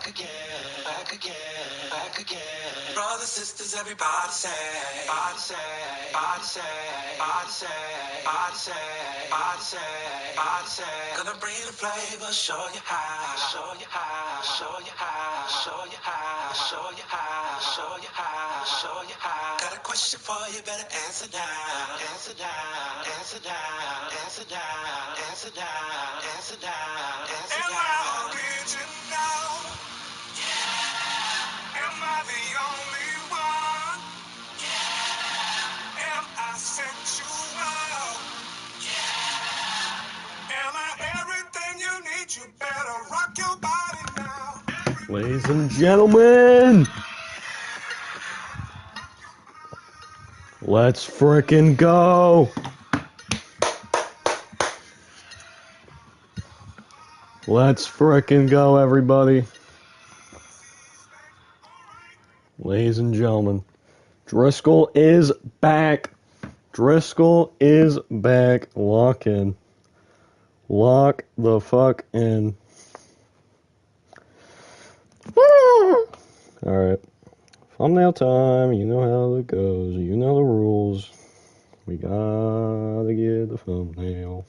back again, back again. Brothers, sisters, everybody say, body say, body say, body say, body say, body say, body say. Gonna bring the flavor, show you how, show you how, show you how, show you how, show you how, show you how, show you how. Got a question for you, better answer now, answer now, answer now, answer now, answer now, answer now, answer now. Am I original? Am I the only one? Am I sensual? Am I everything you need? You better rock your body now. Ladies and gentlemen, let's frickin' go. Let's frickin' go, everybody. Ladies and gentlemen, Driscoll is back. Driscoll is back. Lock in. Lock the fuck in. Alright. Thumbnail time. You know how it goes. You know the rules. We gotta get the thumbnail.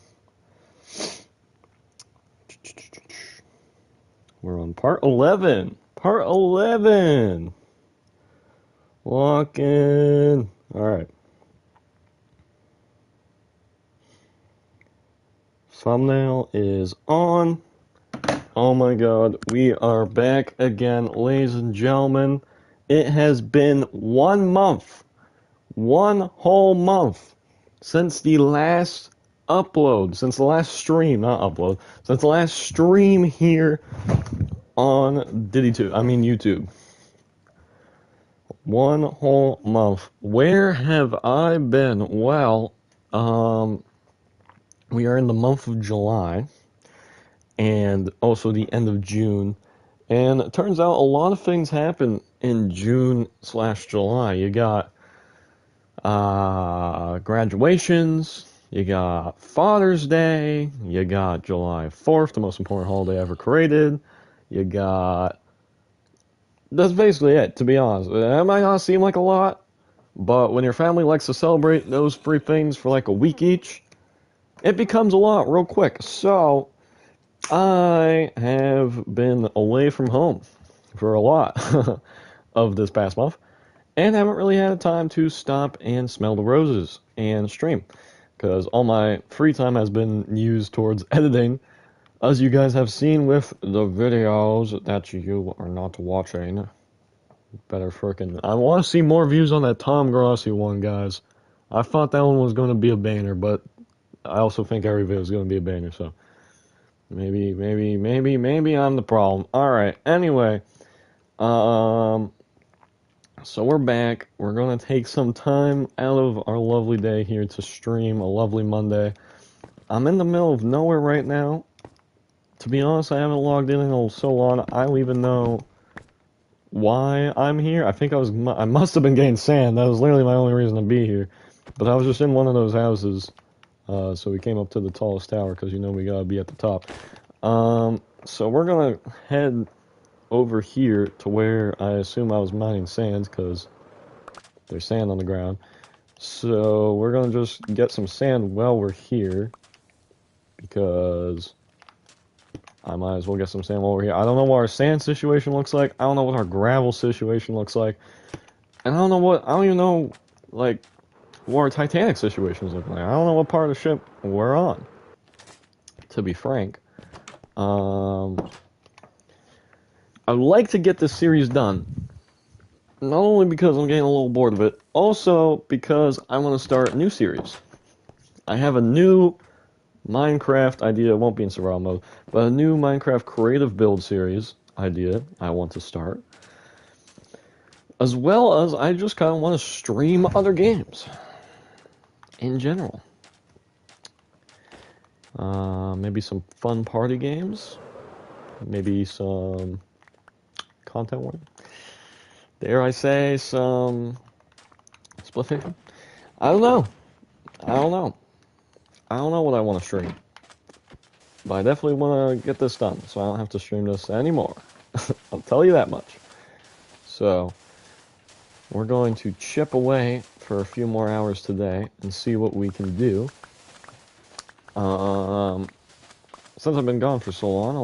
We're on part 11. Part 11. Lock in. Alright. Thumbnail is on. Oh my god, we are back again, ladies and gentlemen. It has been 1 month. 1 whole month since the last upload, since the last stream, not upload, since the last stream here on YouTube. 1 whole month. Where have I been? Well, we are in the month of July, and also the end of June, and it turns out a lot of things happen in June/July. You got graduations, you got Father's Day, you got July 4th, the most important holiday ever created, you got... That's basically it, to be honest. That might not seem like a lot, but when your family likes to celebrate those 3 things for like a week each, it becomes a lot real quick. So, I have been away from home for a lot of this past month, and haven't really had time to stop and smell the roses and stream, because all my free time has been used towards editing, as you guys have seen with the videos that you are not watching. Better frickin'... I want to see more views on that Tom Grossi one, guys. I thought that one was going to be a banner, but I also think every video is going to be a banner, so maybe I'm the problem. Alright, anyway, so we're back. We're going to take some time out of our lovely day here to stream a lovely Monday. I'm in the middle of nowhere right now. To be honest, I haven't logged in so long, I don't even know why I'm here. I think I must have been getting sand. That was literally my only reason to be here. But I was just in one of those houses. So we came up to the tallest tower, because you know we gotta be at the top. So we're gonna head over here to where I assume I was mining sand, because there's sand on the ground. So we're gonna just get some sand while we're here, because I might as well get some sand while we're here. I don't know what our sand situation looks like. I don't know what our gravel situation looks like. And I don't even know, like, what our Titanic situations look like. I don't know what part of the ship we're on, to be frank. I'd like to get this series done. Not only because I'm getting a little bored of it, also because I want to start a new series. I have a new Minecraft idea. It won't be in survival mode, but a new Minecraft creative build series idea I want to start. As well as I just kind of want to stream other games in general. Maybe some fun party games. Maybe some content warning. Dare I say some split fiction? I don't know what I want to stream. But I definitely want to get this done, so I don't have to stream this anymore. I'll tell you that much. So, we're going to chip away for a few more hours today and see what we can do. Since I've been gone for so long, a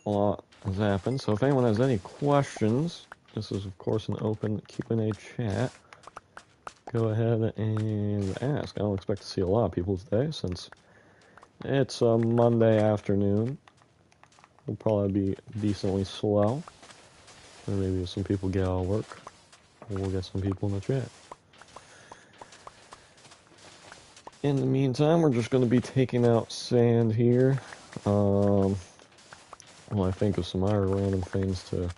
lot has happened. So if anyone has any questions, this is of course an open Q&A chat. Go ahead and ask. I don't expect to see a lot of people today since it's a Monday afternoon. We'll probably be decently slow. Or maybe if some people get out of work, we'll get some people in the chat. In the meantime, we're just going to be taking out sand here. Well, I think of some other random things to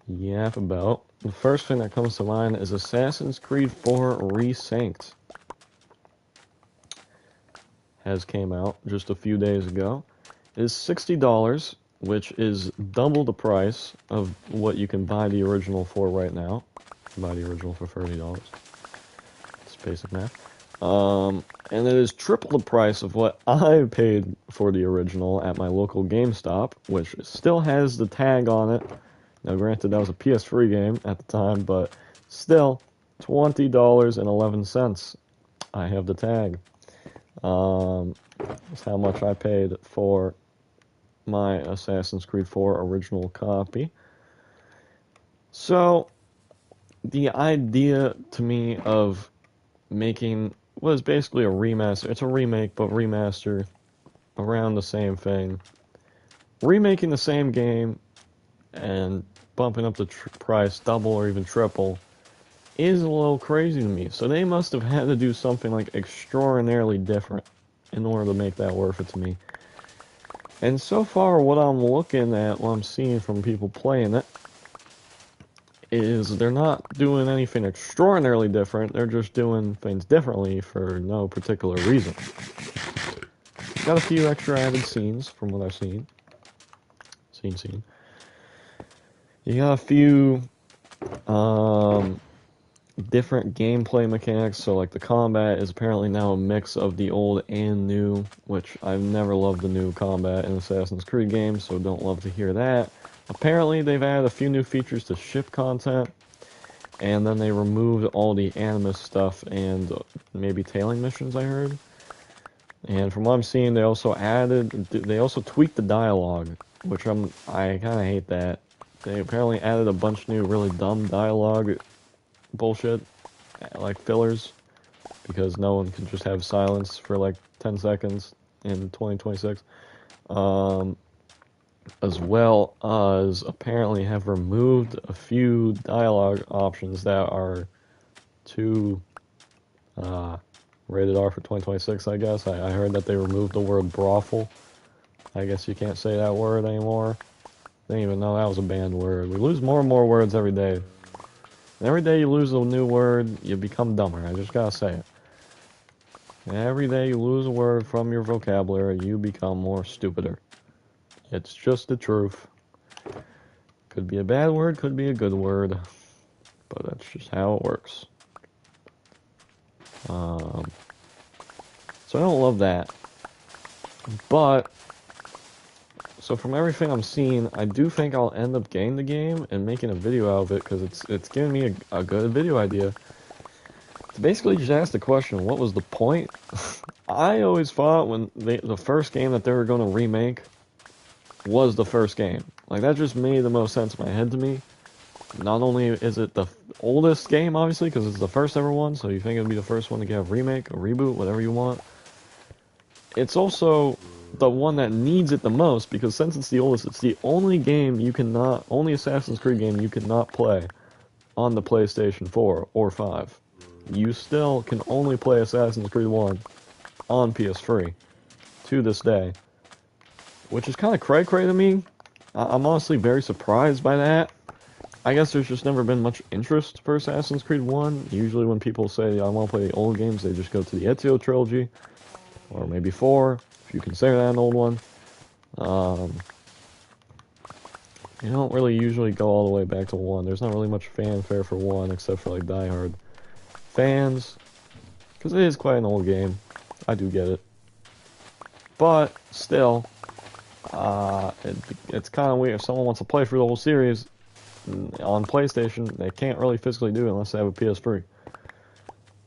yap about. The first thing that comes to mind is Assassin's Creed 4 Resynced. Has came out just a few days ago. It is $60, which is double the price of what you can buy the original for right now. You can buy the original for $30. It's basic math. And it is triple the price of what I paid for the original at my local GameStop, which still has the tag on it. Now, granted, that was a PS3 game at the time, but still, $20.11. I have the tag. That's how much I paid for my Assassin's Creed 4 original copy. So, the idea to me of making was basically a remaster. It's a remake, but remaster around the same thing. Remaking the same game and bumping up the price double or even triple is a little crazy to me. So they must have had to do something like extraordinarily different in order to make that worth it to me. And so far, what I'm looking at, what I'm seeing from people playing it, is they're not doing anything extraordinarily different. They're just doing things differently for no particular reason. Got a few extra added scenes from what I've seen. Seen. You got a few different gameplay mechanics. So like the combat is apparently now a mix of the old and new, which I've never loved the new combat in Assassin's Creed games, so don't love to hear that. Apparently they've added a few new features to ship content, and then they removed all the Animus stuff and maybe tailing missions, I heard. And from what I'm seeing, they also tweaked the dialogue, which I kind of hate that. They apparently added a bunch of new really dumb dialogue bullshit, like fillers, because no one can just have silence for like 10 seconds in 2026. As well as apparently have removed a few dialogue options that are too rated R for 2026, I guess. I heard that they removed the word brothel. I guess you can't say that word anymore. Didn't even know that was a banned word. We lose more and more words every day. And every day you lose a new word, you become dumber. I just gotta say it. And every day you lose a word from your vocabulary, you become more stupider. It's just the truth. Could be a bad word, could be a good word. But that's just how it works. So I don't love that. But, so from everything I'm seeing, I do think I'll end up getting the game and making a video out of it, because it's giving me a good video idea. To basically just ask the question, what was the point? I always thought when the first game that they were going to remake was the first game. Like, that just made the most sense in my head to me. Not only is it the oldest game, obviously, because it's the first ever one, so you think it would be the first one to get a remake, a reboot, whatever you want. It's also the one that needs it the most, because since it's the oldest, it's the only Assassin's Creed game you cannot play on the PlayStation 4 or 5. You still can only play Assassin's Creed 1 on PS3 to this day, which is kind of cray-cray to me. I'm honestly very surprised by that. I guess there's just never been much interest for Assassin's Creed 1. Usually when people say, I want to play the old games, they just go to the Ezio trilogy, or maybe 4, if you consider that an old one. You don't really usually go all the way back to 1. There's not really much fanfare for 1, except for like diehard fans, because it is quite an old game. I do get it. But, still, it's kind of weird. If someone wants to play through the whole series on PlayStation, they can't really physically do it unless they have a PS3,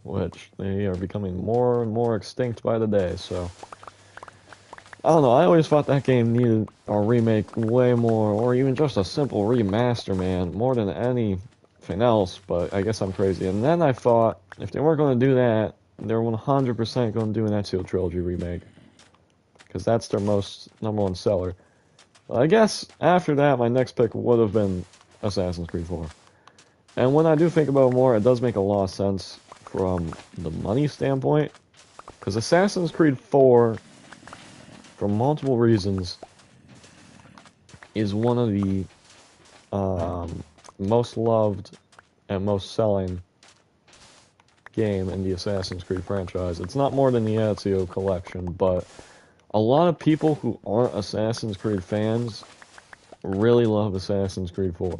which they are becoming more and more extinct by the day. So I don't know. I always thought that game needed a remake way more, or even just a simple remaster, man, more than anything else. But I guess I'm crazy. And then I thought if they weren't going to do that, they're 100% going to do an Ezio Trilogy remake, because that's their most number one seller. But I guess after that, my next pick would have been Assassin's Creed 4. And when I do think about it more, it does make a lot of sense from the money standpoint, because Assassin's Creed 4, for multiple reasons, is one of the most loved and most selling game in the Assassin's Creed franchise. It's not more than the Ezio collection, but a lot of people who aren't Assassin's Creed fans really love Assassin's Creed 4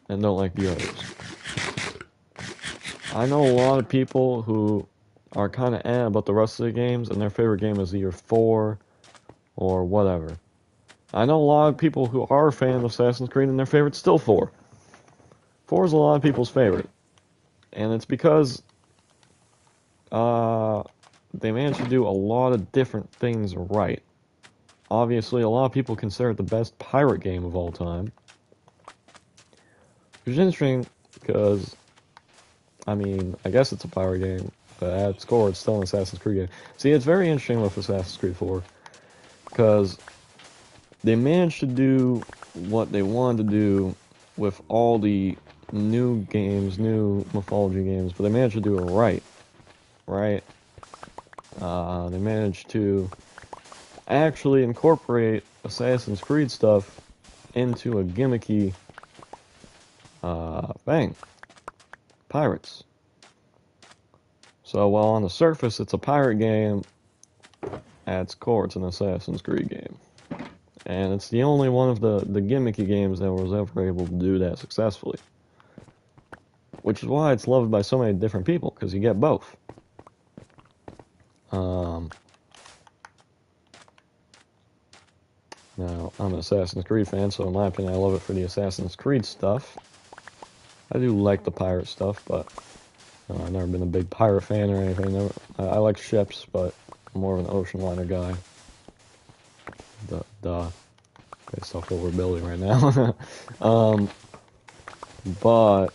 and don't like the others. I know a lot of people who are kind of about the rest of the games, and their favorite game is either 4 or whatever. I know a lot of people who are fans of Assassin's Creed, and their favorite's still 4. 4 is a lot of people's favorite. And it's because they managed to do a lot of different things right. Obviously, a lot of people consider it the best pirate game of all time. Which is interesting, because, I mean, I guess it's a pirate game, but at its core, it's still an Assassin's Creed game. See, it's very interesting with Assassin's Creed 4, because they managed to do what they wanted to do with all the new games, new mythology games, but they managed to do it right. They managed to actually incorporate Assassin's Creed stuff into a gimmicky thing. Pirates. So while on the surface it's a pirate game, at its core it's an Assassin's Creed game. And it's the only one of the gimmicky games that was ever able to do that successfully. Which is why it's loved by so many different people, because you get both. Now, I'm an Assassin's Creed fan, so in my opinion, I love it for the Assassin's Creed stuff. I do like the pirate stuff, but I've never been a big pirate fan or anything. I like ships, but I'm more of an ocean liner guy. Based off what we're building right now. But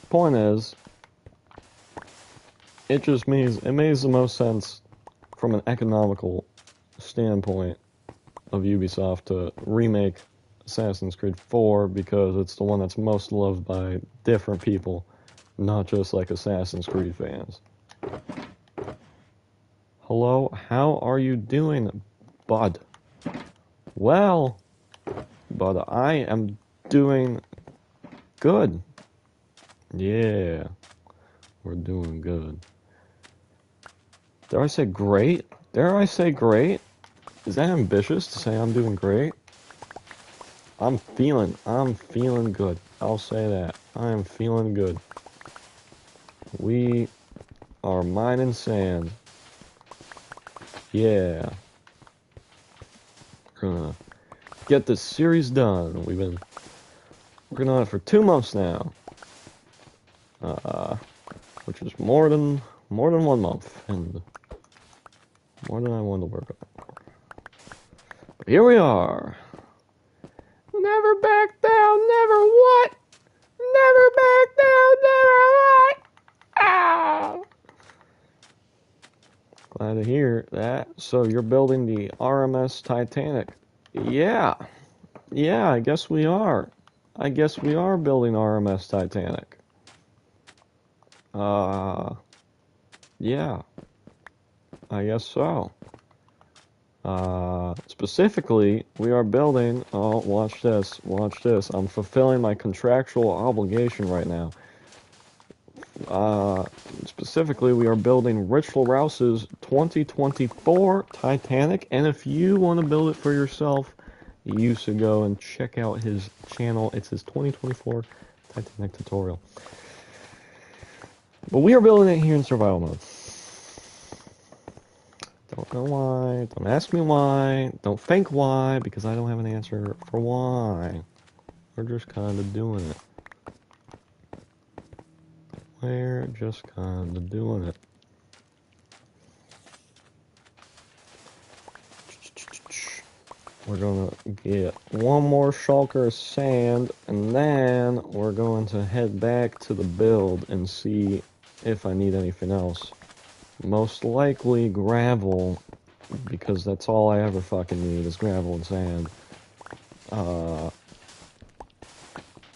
point is, it makes the most sense from an economical standpoint of Ubisoft to remake Assassin's Creed 4, because it's the one that's most loved by different people, not just like Assassin's Creed fans. Hello, how are you doing, bud? Well, bud, I am doing good. Yeah, we're doing good. Dare I say great? Dare I say great? Is that ambitious to say I'm doing great? I'm feeling good. I'll say that. I am feeling good. We are mining sand. Yeah. We're gonna get this series done. We've been working on it for 2 months now. Which is more than 1 month, and more than I wanted to work on it. But here we are. Never back down, never what? Never back down, never what? Ah! Glad to hear that. So you're building the RMS Titanic. Yeah, I guess we are. I guess we are building RMS Titanic. Yeah, I guess so. Specifically, we are building, oh, watch this, I'm fulfilling my contractual obligation right now. Specifically, we are building Rich LaRouse's 2024 Titanic, and if you want to build it for yourself, you should go and check out his channel. It's his 2024 Titanic tutorial. But we are building it here in survival mode. Don't know why. Don't ask me why. Don't think why, because I don't have an answer for why. We're just kind of doing it. We're just kind of doing it. We're gonna get one more shulker of sand, and then we're going to head back to the build and see if I need anything else. Most likely gravel, because that's all I ever fucking need is gravel and sand.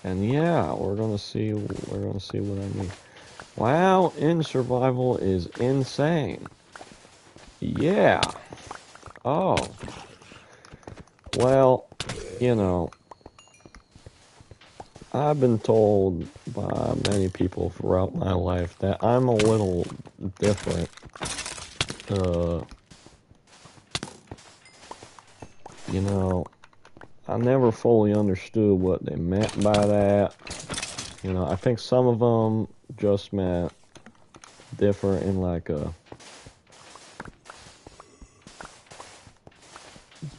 And yeah, we're gonna see what I need. Wow, in survival is insane. Yeah. Oh. Well, you know, I've been told by many people throughout my life that I'm a little different. You know, I never fully understood what they meant by that. You know, I think some of them just meant different in like a,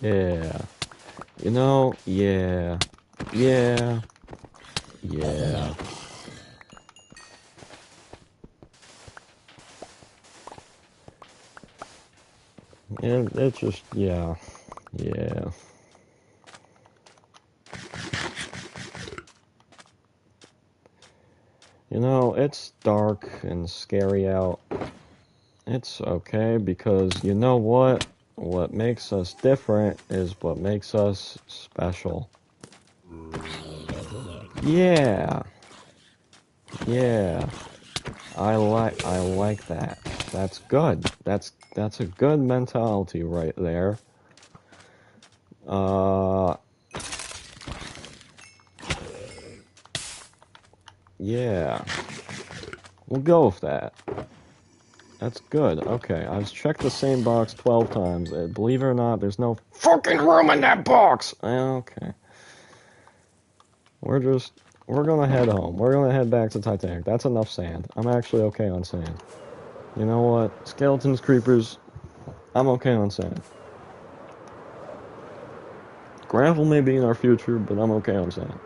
yeah, you know, yeah, yeah, yeah. And it's just, yeah, yeah. You know, it's dark and scary out. It's okay because you know what? What makes us different is what makes us special. Yeah, yeah. I like that. That's good. That's a good mentality right there. Uh, yeah. We'll go with that. That's good. Okay, I've checked the same box 12 times. Believe it or not, there's no fucking room in that box. Okay. We're just we're gonna head home. We're gonna head back to Titanic. That's enough sand. I'm actually okay on sand. You know what? Skeletons, creepers, I'm okay on sand. Gravel may be in our future, but I'm okay on sand.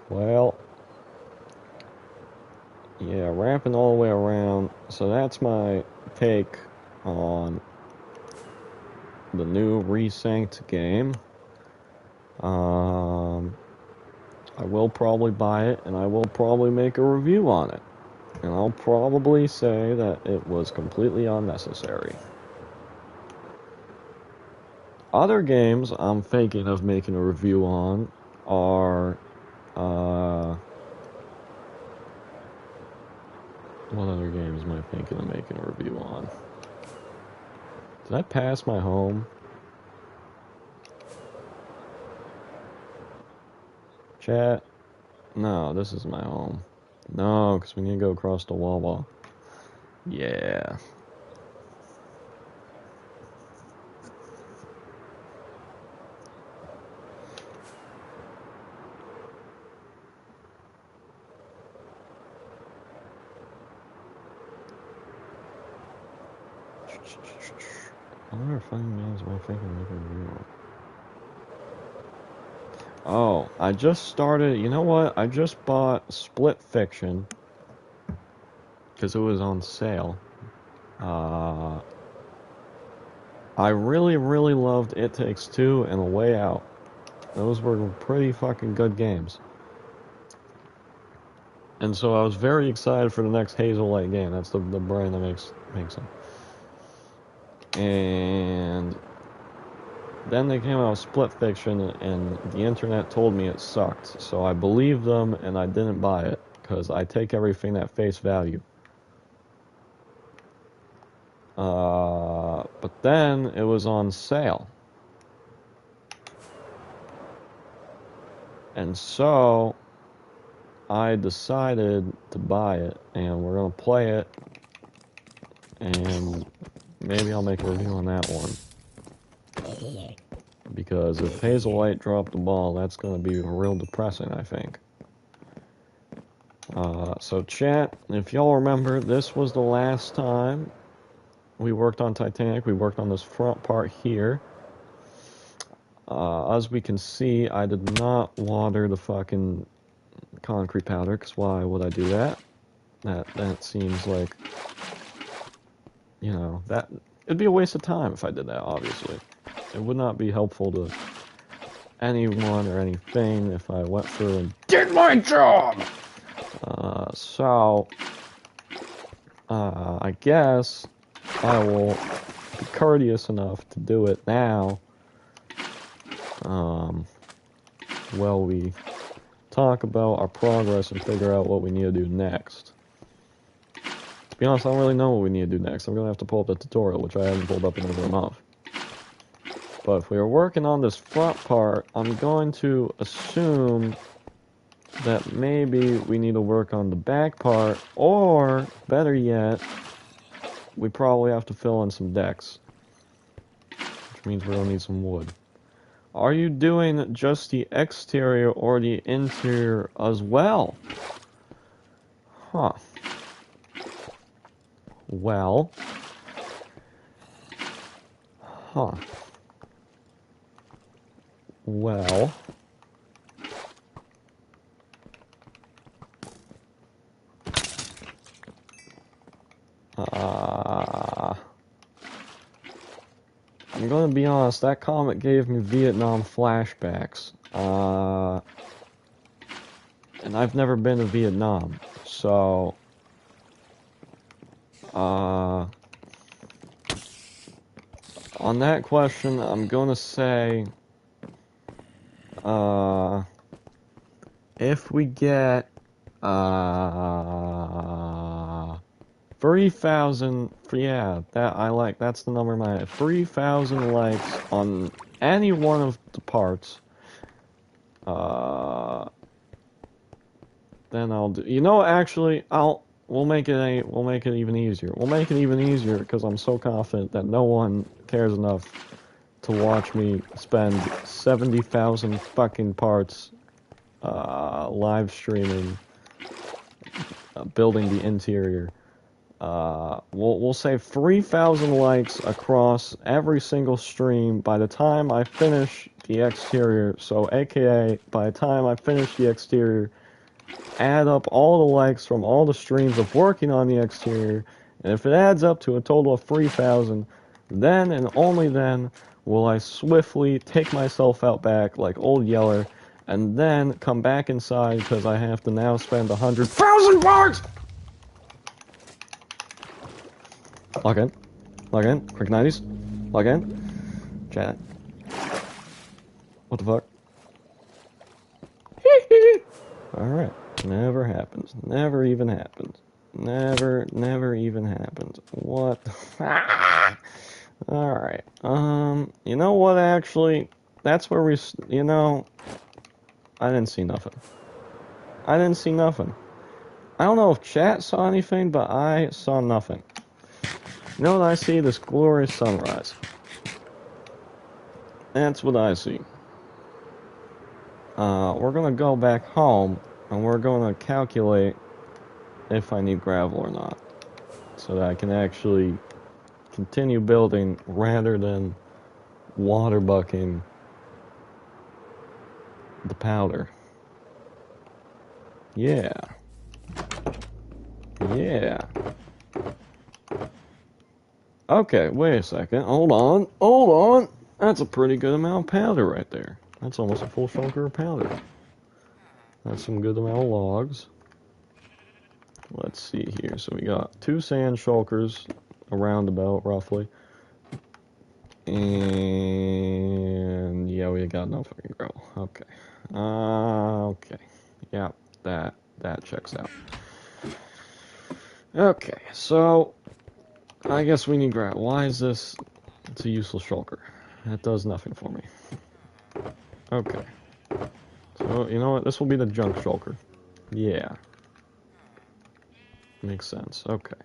Well, yeah, ramping all the way around. So that's my take on the new Resynced game. I will probably buy it, and I will probably make a review on it. And I'll probably say that it was completely unnecessary. Other games I'm thinking of making a review on are, what other games am I thinking of making a review on? Did I pass my home? Chat? No, this is my home. No, because we need to go across the wall. Yeah. I wonder if finding games am I thinking of making a review on. Oh, I just started. You know what? I just bought Split Fiction because it was on sale. Uh, I really, really loved It Takes Two and A Way Out. Those were pretty fucking good games. And so I was very excited for the next Hazelight game. That's the brand that makes them. And then they came out with Split Fiction, and the internet told me it sucked. So I believed them, and I didn't buy it because I take everything at face value. But then it was on sale. And so I decided to buy it, and we're gonna play it, and maybe I'll make a review on that one. Because if Hazel White dropped the ball, that's gonna be real depressing, I think. So chat, if y'all remember, this was the last time we worked on Titanic. We worked on this front part here. As we can see, I did not water the fucking concrete powder, because why would I do that? That seems like, you know, that it'd be a waste of time if I did that, obviously. It would not be helpful to anyone or anything if I went through and did my job! I guess I will be courteous enough to do it now. While we talk about our progress and figure out what we need to do next. To be honest, I don't really know what we need to do next. I'm going to have to pull up the tutorial, which I haven't pulled up in over a month. But if we are working on this front part, I'm going to assume that maybe we need to work on the back part, or, better yet, we probably have to fill in some decks. Which means we're going to need some wood. Are you doing just the exterior or the interior as well? Huh. Well. Huh. Well. I'm gonna be honest, that comic gave me Vietnam flashbacks. And I've never been to Vietnam, so on that question, I'm gonna say if we get 3,000, yeah, that I like. That's the number in my head. 3,000 likes on any one of the parts. Then I'll do. You know, actually, we'll make it even easier. We'll make it even easier because I'm so confident that no one cares enough to watch me spend 70,000 fucking parts live streaming, building the interior. We'll say 3,000 likes across every single stream by the time I finish the exterior. So, aka, by the time I finish the exterior, add up all the likes from all the streams of working on the exterior, and if it adds up to a total of 3,000, then and only then will I swiftly take myself out back like Old Yeller, and then come back inside because I have to now spend 100,000 parts! Log in. Log in. Quick 90s. Log in. Chat. What the fuck? Alright. Never happens. Never even happens. Never even happens. What the Alright. You know what, actually? That's where you know, I didn't see nothing. I didn't see nothing. I don't know if chat saw anything, but I saw nothing. You know what I see? This glorious sunrise. That's what I see. We're gonna go back home, and we're gonna calculate if I need gravel or not, so that I can actually continue building rather than water bucking the powder. Yeah. Yeah. Okay, wait a second. Hold on. That's a pretty good amount of powder right there. That's almost a full shulker of powder. That's some good amount of logs. Let's see here. So we got 2 sand shulkers, a roundabout roughly. And yeah, we got no fucking gravel. Okay. Okay. Yeah, that checks out. Okay, so I guess we need gravel. Why is this? It's a useless shulker. It does nothing for me. Okay. So, you know what? This will be the junk shulker. Yeah. Makes sense. Okay.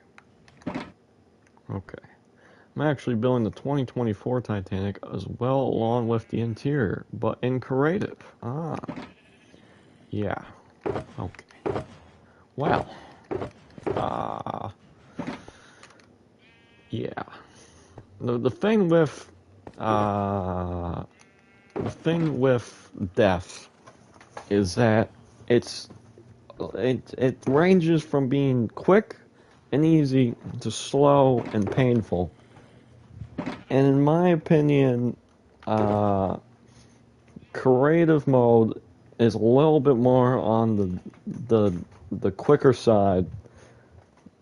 Okay. I'm actually building the 2024 Titanic as well, along with the interior, but in creative. Ah. Yeah. Okay. Well. Uh. Yeah. The thing with uh the thing with death is that it ranges from being quick and easy to slow and painful. And in my opinion, uh, creative mode is a little bit more on the quicker side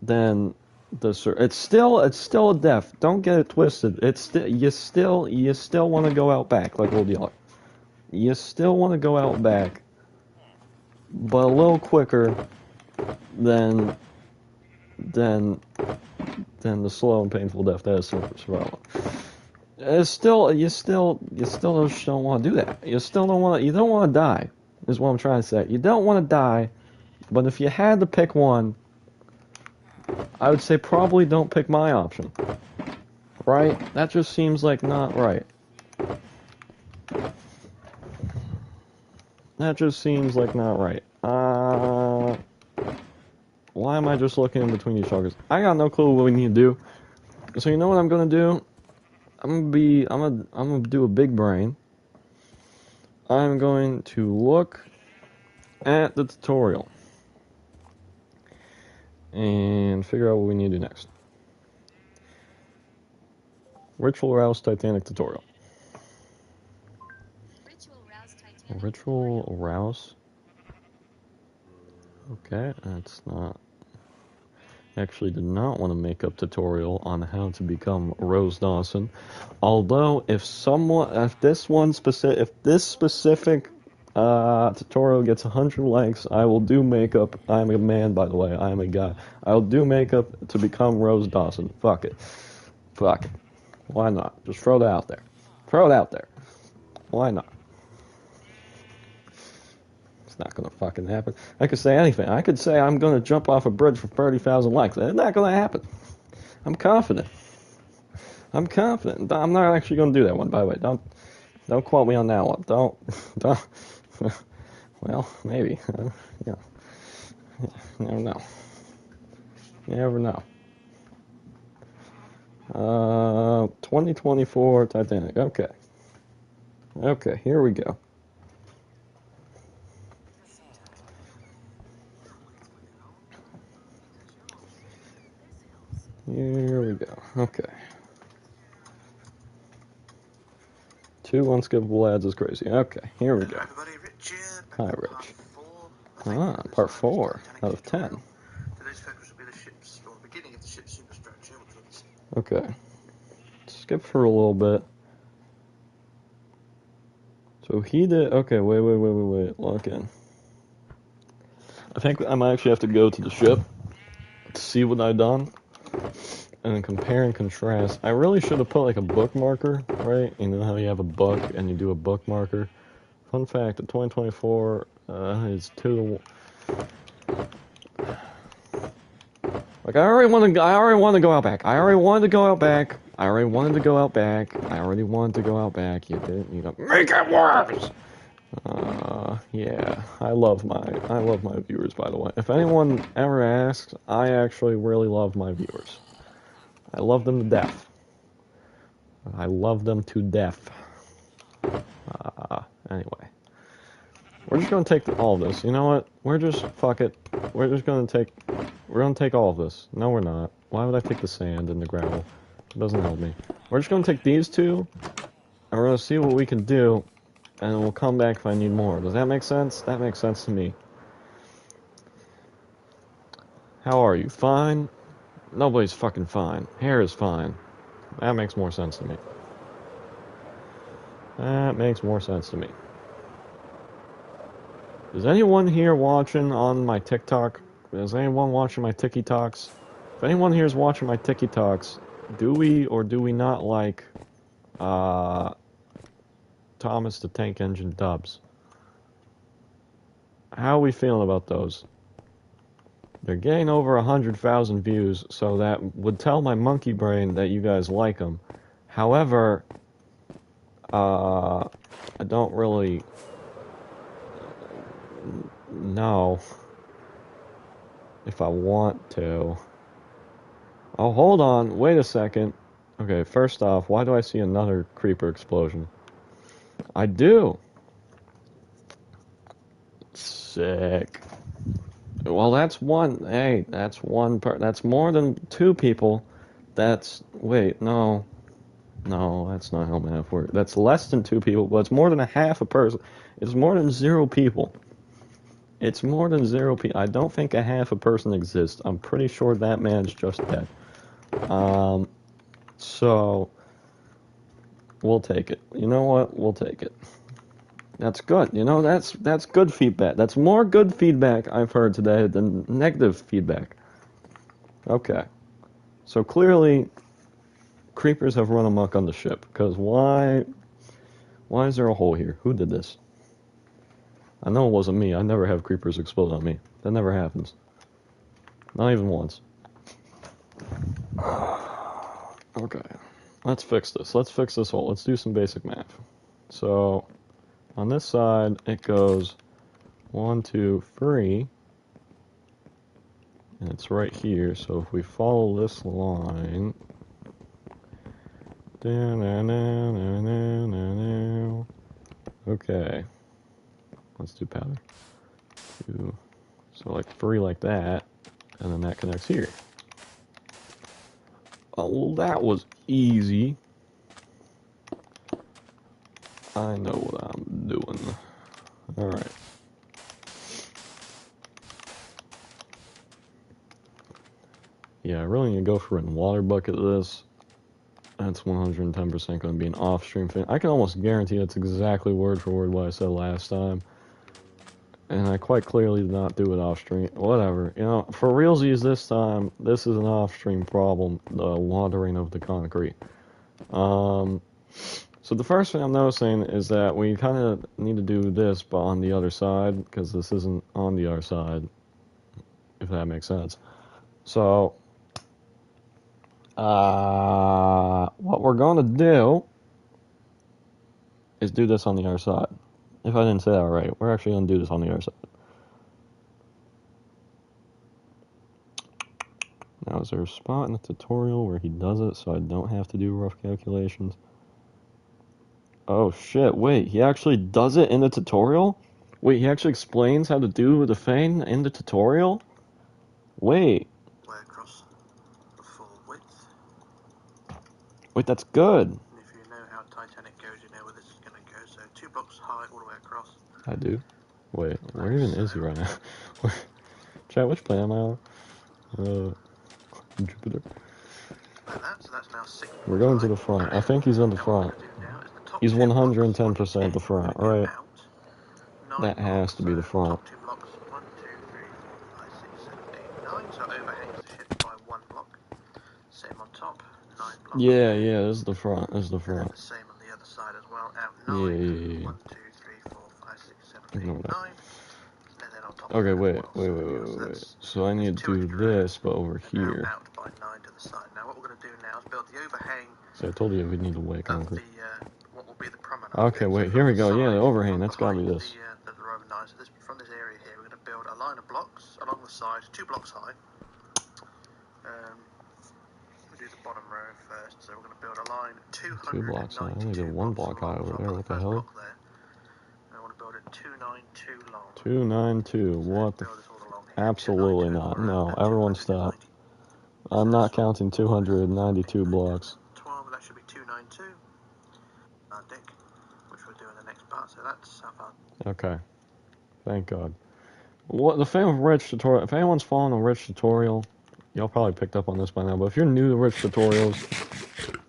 than it's still a death. Don't get it twisted. You still want to go out back like Old Yeller. You still want to go out back, but a little quicker than than than the slow and painful death that is survival. It's still you still just don't want to do that. You don't want to die. Is what I'm trying to say. You don't want to die, but if you had to pick one, I would say probably don't pick my option. Right? That just seems like not right. That just seems like not right. Why am I just looking in between these chakras? I got no clue what we need to do. So you know what I'm gonna do? I'm gonna do a big brain. I'm going to look at the tutorial and figure out what we need to do next. Ritual Rouse Titanic tutorial. Ritual Rouse. Okay, that's not. Actually, did not want to make up tutorial on how to become Rose Dawson. Although, if this specific tutorial gets 100 likes, I will do makeup. I'm a man, by the way. I'm a guy. I'll do makeup to become Rose Dawson. Fuck it. Fuck it. Why not? Just throw that out there. Throw it out there. Why not? It's not gonna fucking happen. I could say anything. I could say I'm gonna jump off a bridge for 30,000 likes. It's not gonna happen. I'm confident. I'm confident. I'm not actually gonna do that one, by the way. Don't quote me on that one. Don't. Well, maybe. Yeah. You never know. You never know. 2024 Titanic. Okay. Okay, here we go. Here we go. Okay. 2 unskippable ads is crazy. Okay, here we go. Hi, Rich. Part 4 out of 10. Okay. Skip for a little bit. So he did. Okay, wait. Lock in. I think I might actually have to go to the ship to see what I've done and then compare and contrast. I really should have put like a bookmarker, right? You know how you have a book and you do a bookmarker. Fun fact: the 2024 is 2 to 1. Like I already want to go out back. I already wanted to go out back. You didn't. You got make it worse. Yeah, I love my viewers, by the way. If anyone ever asks, I actually really love my viewers. I love them to death. I love them to death. Anyway. We're just gonna take all of this. You know what? Fuck it. We're gonna take all of this. No, we're not. Why would I take the sand and the gravel? It doesn't help me. We're just gonna take these two, and we're gonna see what we can do, and we'll come back if I need more. Does that make sense? That makes sense to me. How are you? Fine? Nobody's fucking fine. Hair is fine. That makes more sense to me. That makes more sense to me. Is anyone here watching on my TikTok? Is anyone watching my TikToks? If anyone here is watching my TikToks, do we or do we not like Thomas the Tank Engine dubs? How are we feeling about those? They're getting over 100,000 views, so that would tell my monkey brain that you guys like them. However, I don't really know if I want to. Oh, hold on. Wait a second. Okay, first off, why do I see another creeper explosion? I do. Sick. Well, that's one. Hey, that's one that's more than two people. Wait, no. No, that's not how math works. That's less than two people, but it's more than a half a person. It's more than zero people. It's more than zero people. I don't think a half a person exists. I'm pretty sure that man's just dead. So we'll take it. You know what? We'll take it. That's good. You know, that's good feedback. That's more good feedback I've heard today than negative feedback. Okay. So clearly, creepers have run amok on the ship. Because why? Why is there a hole here? Who did this? I know it wasn't me. I never have creepers explode on me. That never happens. Not even once. Okay. Let's fix this. Let's fix this hole. Let's do some basic math. So, on this side, it goes 1, 2, 3. And it's right here. So if we follow this line. Okay. Let's do pattern. 2. So like 3 like that. And then that connects here. Oh, well, that was easy. I know what I'm doing. Alright. Yeah, I really need to go for it in water bucket this. That's 110% going to be an off-stream thing. I can almost guarantee that's exactly word for word what I said last time. And I quite clearly did not do it off-stream. Whatever. You know, for realsies this time, this is an off-stream problem, the watering of the concrete. So the first thing I'm noticing is that we kind of need to do this, but on the other side, because this isn't on the other side, if that makes sense. So, what we're going to do is do this on the other side. If I didn't say that right, we're actually going to do this on the other side. Now, is there a spot in the tutorial where he does it so I don't have to do rough calculations? Oh shit, wait, he actually does it in the tutorial? Wait, he actually explains how to do the thing in the tutorial? Wait. Way across the full width. Wait, that's good. And if you know how Titanic goes, you know where this is going to go. So 2 blocks high all the way across. I do. Wait, where even is he right now? Chat, which planet am I on? Jupiter. Like that, so that's now 6. We're going to the front. I think he's on the front. He's 110% the front, right? That has to be the front. Top 2 blocks. 1, 2, 3, 4, 5, 6, 7, 8, 9. So overhangs the ship by 1 block. Same on top. 9 blocks. Yeah, this is the front. This is the front. And the same on the other side as well. Out 9. Yeah. 1, 2, 3, 4, 5, 6, 7, 8, 9. And then on top Okay, of wait. So I need to do this, but over here. Out by 9 to the side. Now what we're going to do now is build the overhang. So I told you we need to wait concrete. What will be the promenade. Okay, wait, here we go. Yeah, the overhang. That's gotta be this. From this area here, we're going to build a line of blocks along the side, 2 blocks high. We'll do the bottom row first. So we're going to build a line 292 2 blocks high. I only did 1 block high over there. What the hell? I want to build it 292 long. 292. What the? Absolutely not. No, everyone stop. I'm not counting 292 blocks. 12, that should be 292. Dick, which we'll do in the next part. So that's how far. Okay. Thank God. What the thing with Rich tutorial? If anyone's following a Rich tutorial, y'all probably picked up on this by now. But if you're new to Rich tutorials,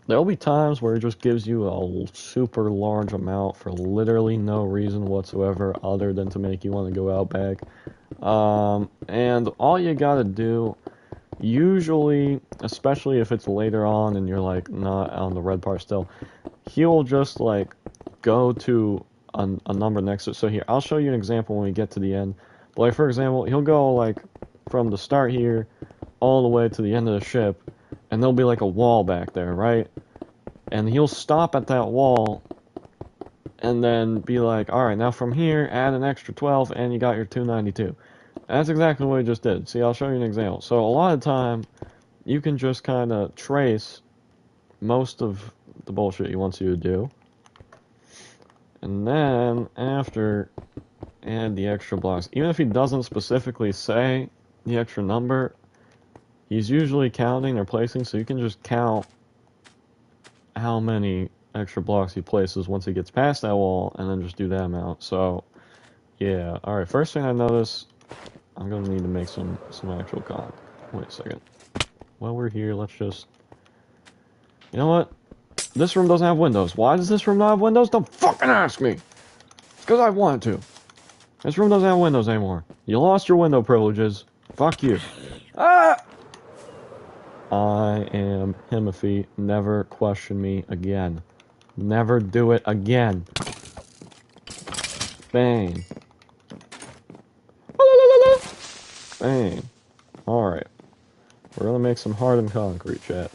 there'll be times where it just gives you a super large amount for literally no reason whatsoever, other than to make you want to go out back. And all you gotta do, usually, especially if it's later on and you're like not on the red part still, he'll just like go to a number next to it. So here, I'll show you an example when we get to the end. But like for example, he'll go like from the start here all the way to the end of the ship, and there'll be like a wall back there, right? And he'll stop at that wall and then be like, alright, now from here, add an extra 12, and you got your 292. That's exactly what he just did. See, I'll show you an example. So a lot of time, you can just kind of trace most of the bullshit he wants you to do. And then, after, add the extra blocks. Even if he doesn't specifically say the extra number, he's usually counting or placing, so you can just count how many extra blocks he places once he gets past that wall, and then just do that amount. So, yeah. Alright, first thing I notice, I'm going to need to make some actual con. Wait a second. While we're here, let's just... You know what? This room doesn't have windows. Why does this room not have windows? Don't fucking ask me! It's because I wanted to. This room doesn't have windows anymore. You lost your window privileges. Fuck you. Ah! I am Himothy. Never question me again. Never do it again. Bang. Bang. Alright. We're gonna make some hardened concrete, chat.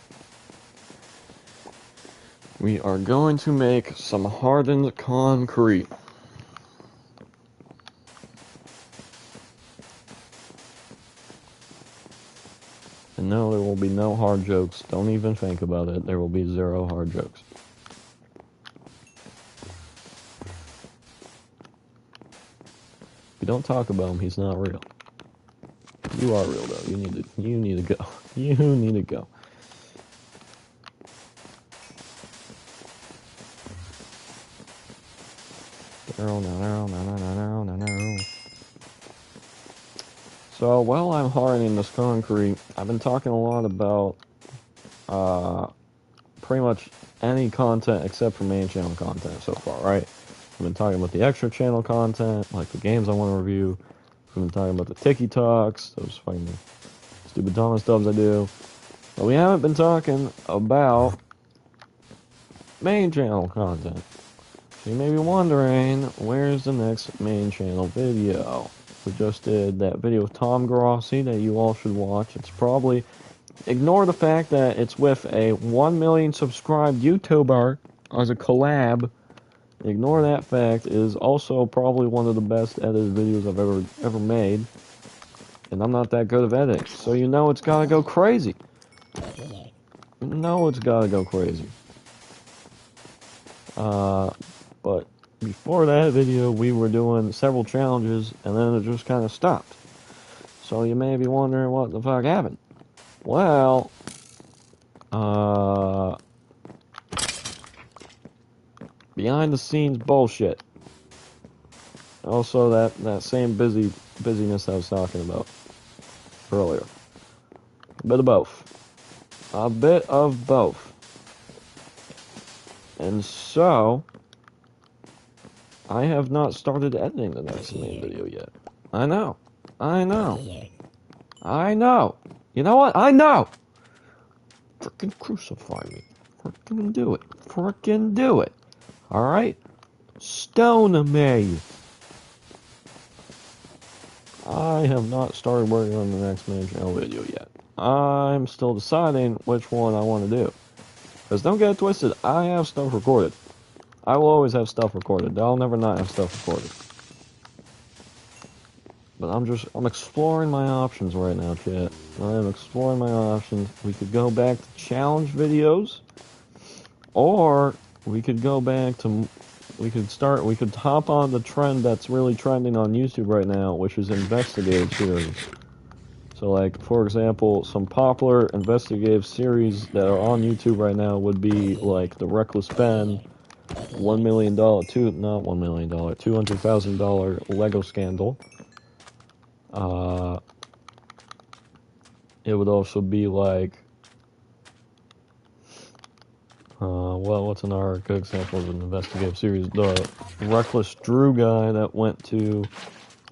We are going to make some hardened concrete. And no, there will be no hard jokes. Don't even think about it. There will be 0 hard jokes. If you don't talk about him, he's not real. You are real though. You need to go. You need to go. So while I'm hardening this concrete, I've been talking a lot about pretty much any content except for main channel content so far, right? I've been talking about the extra channel content, like the games I want to review. I've been talking about the Tiki Talks, those fucking stupid Thomas dubs I do. But we haven't been talking about main channel content. So you may be wondering, where's the next main channel video? We just did that video with Tom Grossi that you all should watch. It's probably... Ignore the fact that it's with a 1 million subscribed YouTuber as a collab. Ignore that fact. It is also probably one of the best edited videos I've ever made. And I'm not that good of editing. So you know it's gotta go crazy. You know it's gotta go crazy. But before that video, we were doing several challenges, and then it just kind of stopped. So you may be wondering what the fuck happened. Well, behind the scenes bullshit. Also, that same busyness I was talking about earlier. A bit of both. A bit of both. And so, I have not started editing the next main video yet. I know. I know. I know. You know what? I know! Frickin' crucify me. Frickin' do it. Frickin' do it. Alright? Stone me. I have not started working on the next main channel video yet. I'm still deciding which one I want to do. Because don't get it twisted, I have stuff recorded. I will always have stuff recorded. I'll never not have stuff recorded. But I'm exploring my options right now, chat. I'm exploring my options. We could go back to challenge videos. Or we could go back to... We could hop on the trend that's really trending on YouTube right now, which is investigative series. So, like, for example, some popular investigative series that are on YouTube right now would be, like, The Reckless Ben, $1 million, not $1 million, $200,000 Lego Scandal. It would also be like, well, what's another good example of an investigative series? The Reckless Drew guy that went to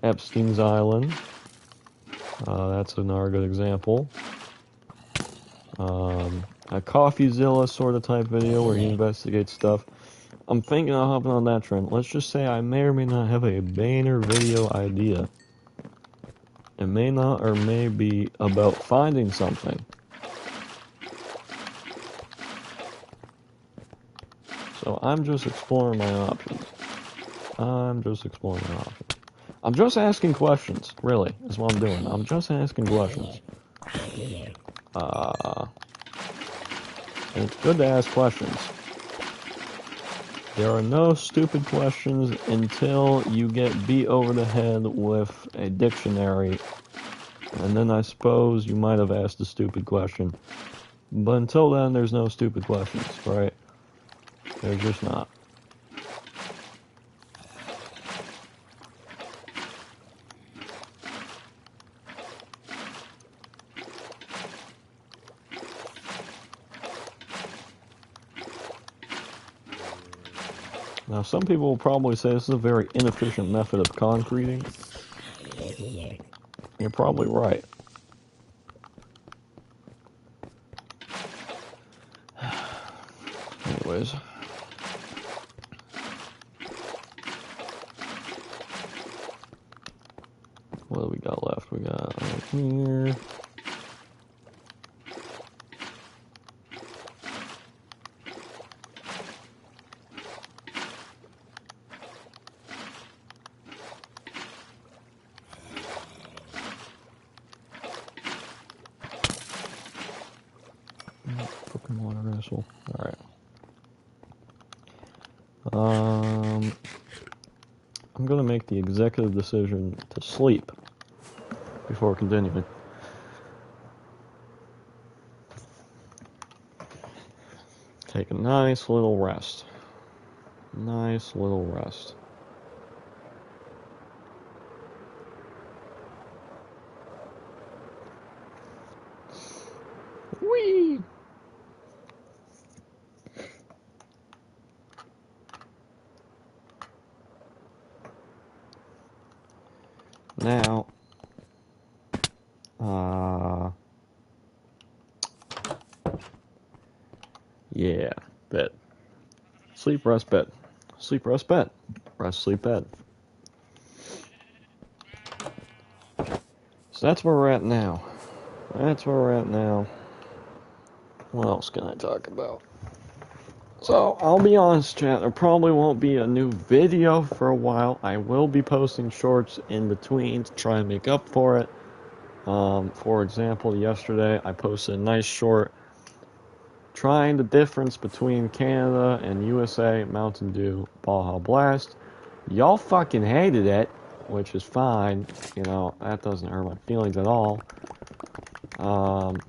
Epstein's Island. That's another good example. A CoffeeZilla sort of type video where he investigates stuff. I'm thinking of hopping on that trend. Let's just say I may or may not have a banner video idea. It may not or may be about finding something. So I'm just exploring my options. I'm just exploring my options. I'm just asking questions, really, is what I'm doing. I'm just asking questions. And it's good to ask questions. There are no stupid questions until you get beat over the head with a dictionary. And then I suppose you might have asked a stupid question. But until then, there's no stupid questions, right? There's just not. Now, some people will probably say this is a very inefficient method of concreting. You're probably right. Anyways. What do we got left? We got here. Fucking water asshole. Alright. I'm gonna make the executive decision to sleep before continuing. Take a nice little rest. Nice little rest. Whee! Now, yeah, bed. Sleep, rest, bed. Sleep, rest, bed. Rest, sleep, bed. So that's where we're at now. That's where we're at now. What else can I talk about? So, I'll be honest, chat, there probably won't be a new video for a while. I will be posting shorts in between to try and make up for it. For example, yesterday I posted a nice short trying the difference between Canada and USA Mountain Dew Baja Blast. Y'all fucking hated it, which is fine. You know, that doesn't hurt my feelings at all. But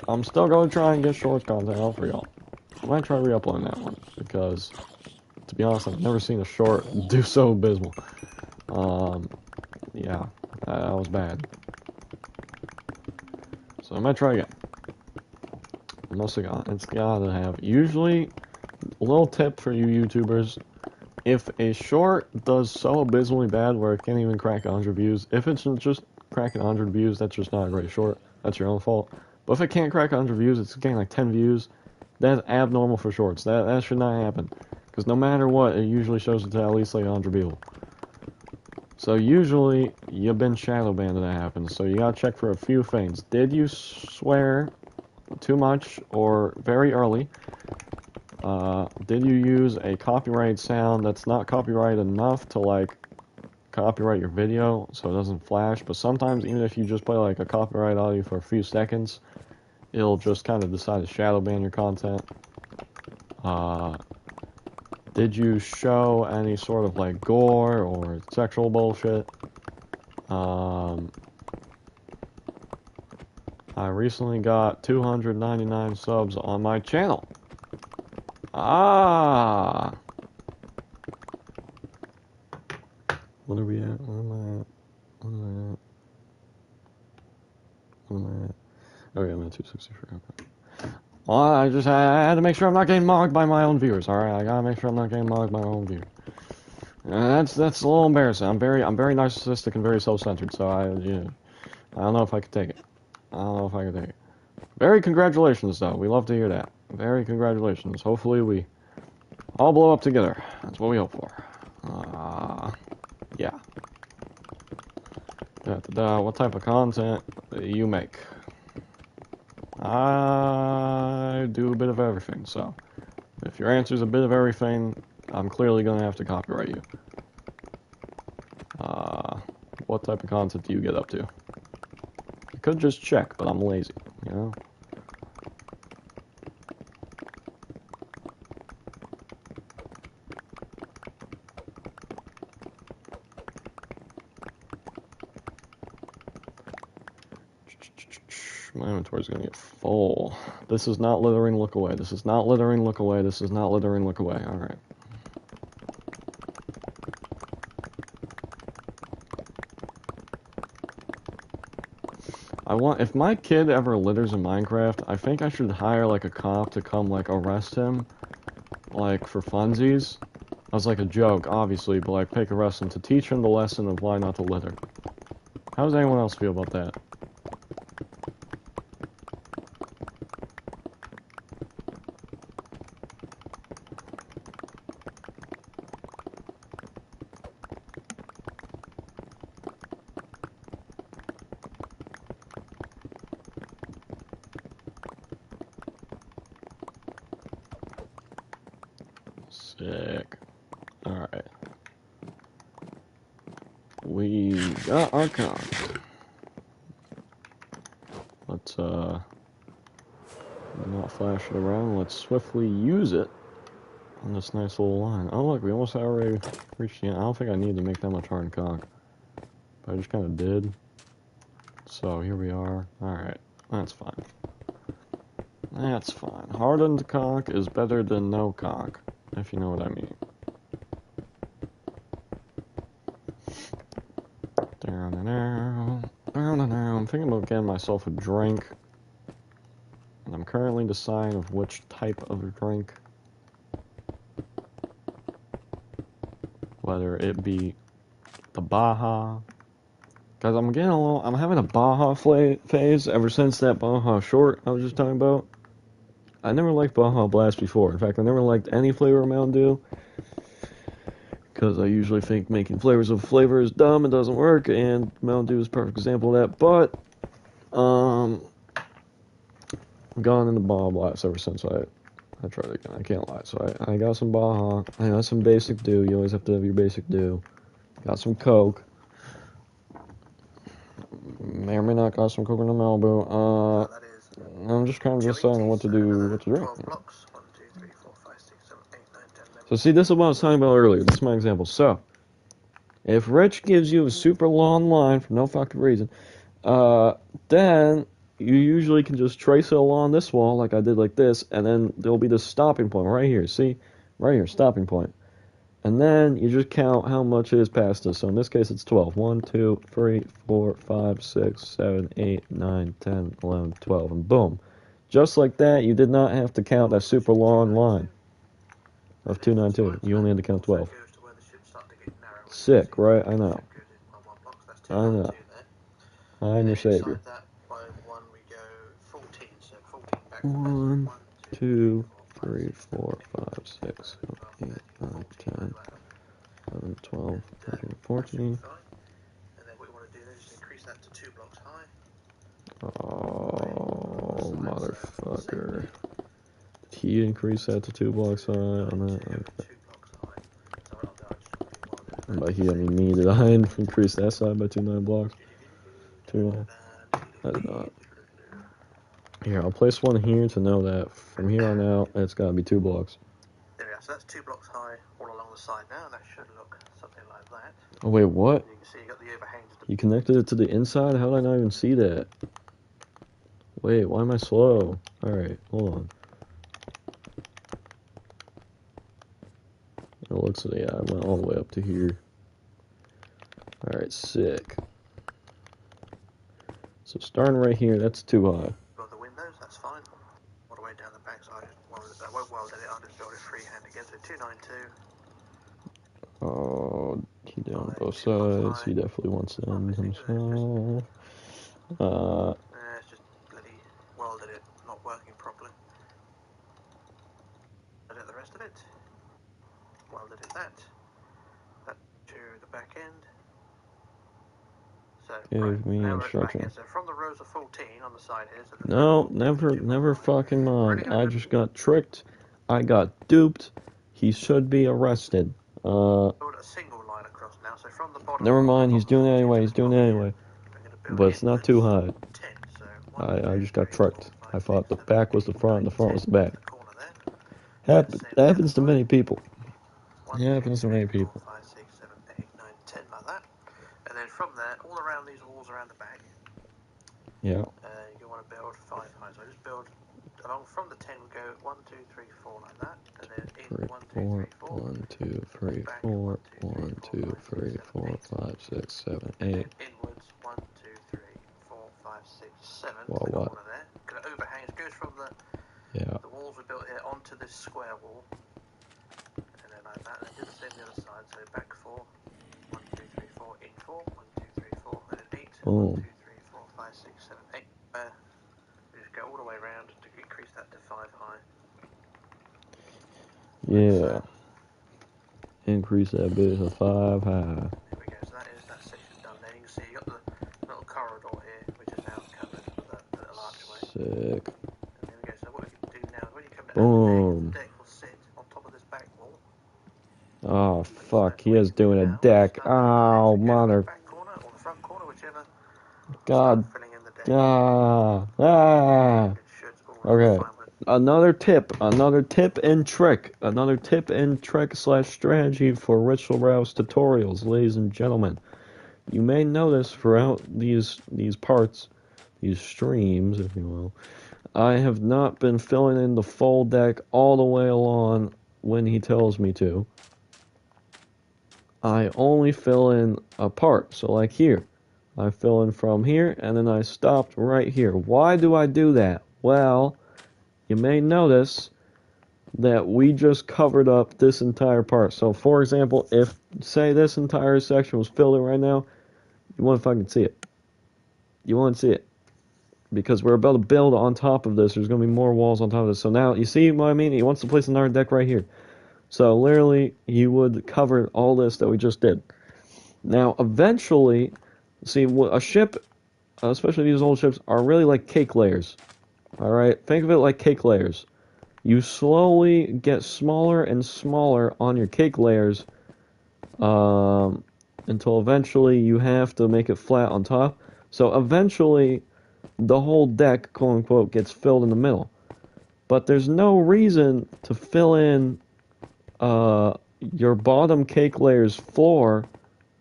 I'm still going to try and get shorts content out for y'all. I might try re-uploading that one, because, to be honest, I've never seen a short do so abysmal. Yeah, that was bad. So I might try again. It's gotta have. Usually, a little tip for you YouTubers, if a short does so abysmally bad where it can't even crack 100 views, if it's just cracking 100 views, that's just not a great short. That's your own fault. But if it can't crack 100 views, it's getting like 10 views, that's abnormal for shorts. That should not happen. Because no matter what, it usually shows it to at least like 100 people. So usually, you've been shadow banned when that happens. So you gotta check for a few things. Did you swear too much or very early? Did you use a copyrighted sound that's not copyrighted enough to like copyright your video so it doesn't flash? But sometimes even if you just play like a copyrighted audio for a few seconds, it'll just kind of decide to shadow ban your content. Did you show any sort of like gore or sexual bullshit? I recently got 299 subs on my channel. Ah! What are we at? Where am I at? What am I at? What am I at? Okay, I'm at 263. Okay. Well, I had to make sure I'm not getting mocked by my own viewers. All right, I gotta make sure I'm not getting mocked by my own viewers. That's a little embarrassing. I'm very narcissistic and very self-centered. So I don't know if I could take it. I don't know if I could take it. Very congratulations, though. We love to hear that. Very congratulations. Hopefully we all blow up together. That's what we hope for. Yeah. What type of content do you make? I do a bit of everything, so if your answer is a bit of everything, I'm clearly going to have to copyright you. What type of content do you get up to? I could just check, but I'm lazy, you know? My inventory's gonna get full. This is not littering, look away. This is not littering, look away. This is not littering, look away. Alright. If my kid ever litters in Minecraft, I think I should hire, like, a cop to come, like, arrest him, like, for funsies. As, like, a joke, obviously, but, like, take arrest him to teach him the lesson of why not to litter. How does anyone else feel about that? Sick. Alright. We got our con. Let's, not flash it around. Let's swiftly use it on this nice little line. Oh, look, we almost already reached the end. I don't think I need to make that much hard conch, but I just kind of did. So here we are. Alright, that's fine. That's fine. Hardened conch is better than no conch, if you know what I mean. I'm thinking about getting myself a drink, and I'm currently deciding of which type of drink. Whether it be the Baja, because I'm having a Baja phase ever since that Baja short I was just talking about. I never liked Baja Blast before. In fact, I never liked any flavor of Mountain Dew, because I usually think making flavors of flavor is dumb and doesn't work, and Mountain Dew is a perfect example of that. But I've gone into Baja Blast ever since I tried it again. I can't lie. So I got some Baja. I got some basic Dew. You always have to have your basic Dew. Got some Coke. May or may not got some coconut Malibu. I'm just kind of deciding what to drink. So see, this is what I was talking about earlier. This is my example. So, if Rich gives you a super long line for no fucking reason, then you usually can just trace it along this wall like I did like this, and then there'll be this stopping point right here. See? Right here, stopping point. And then you just count how much it is past this. So in this case, it's 12. 1, 2, 3, 4, 5, 6, 7, 8, 9, 10, 11, 12. And boom. Just like that, you did not have to count that super long line of 292. You only had to count 12. Sick, right? I know. I know. I'm your savior. 1, 2, 3, 4, 5, 6, 7, 8, 9, 10, 11, 12, 13, 14. And then what you want to do is just increase that to 2 blocks high. Oh, motherfucker. Did he increase that to 2 blocks high on that? Okay. And by he, I mean me. Did I increase that side by 2 blocks? 2. I did not. Here, I'll place one here to know that from here on out, it's got to be 2 blocks. There we are. So that's 2 blocks high all along the side now. That should look something like that. Oh, wait, what? You can see you got the overhangs. You connected it to the inside? How did I not even see that? Wait, why am I slow? Alright, hold on. It looks like, yeah, I went all the way up to here. Alright, sick. So starting right here, that's too high. Got the windows, that's fine. All the way down the back side, I won't weld it, I'll just build it freehand again. So 292. Oh, he did on both sides. He definitely wants to end himself. It's just bloody welded it, not working properly. I did the rest of it. Welded it that to the back end. So, Give me now we're at the back instruction. here. So from the rows of 14 on the side here. So the No, never fucking mind. I just got tricked. I got duped. He should be arrested. Build a single line across now. So from the bottom. Never mind. He's doing it anyway. He's doing it anyway. But it's not too high. 10. So I just got tricked. I thought the back was the front and the front was the back. Corner there. Happens to many people. It happens to many people. 5, 6, 7, 8, 9, 10 like that. And then from there, all around these walls around the back. Yeah. You want to build 5 high. So just build along from the 10. We'll go 1, 2, 3, 4 like that. And then in 1, 2, 3, 4. 1, 2, 3, 4. 1, 2, 3, 4, 5, 6, 7, 8. Inwards 1, 2, 3, 4, 5, 6, 7. Well, to the what? corner there. Gonna overhang. It goes from the walls we built here onto this square wall. And then like that. And do the same the other side. So back 4. 1, 2, 3, 4. In 4. 1, 2, 3, 4. And then 8. Boom. 1, 2, 3, 4, 5, 6, 7, 8. We just go all the way around to increase that to 5 high. Yeah. Increase that bit to 5 high. There we go. So that is that section done there. You can see you got the little corridor here, which is now covered with a little archway. Sick. And there we go. So what we can do now is when you come down Boom. the deck will sit on top of this back wall. Oh, fuck. He is doing a deck. Oh, mother. Back corner or the front corner, whichever. God. Filling in the deck. Ah. It should all Okay. fine with- Another tip and trick slash strategy for Ritual Rouse tutorials, ladies and gentlemen. You may notice throughout these parts, these streams, if you will, I have not been filling in the full deck all the way along when he tells me to. I only fill in a part. So like here, I fill in from here, and then I stopped right here. Why do I do that? Well, you may notice that we just covered up this entire part. So, for example, if, say, this entire section was filled in right now, you wouldn't fucking see it. You wouldn't see it. Because we're about to build on top of this. There's going to be more walls on top of this. So now, you see what I mean? He wants to place another deck right here. So, literally, you would cover all this that we just did. Now, eventually, see, a ship, especially these old ships, are really like cake layers. Alright, think of it like cake layers. You slowly get smaller and smaller on your cake layers until eventually you have to make it flat on top. So eventually the whole deck, quote unquote, gets filled in the middle. But there's no reason to fill in your bottom cake layer's floor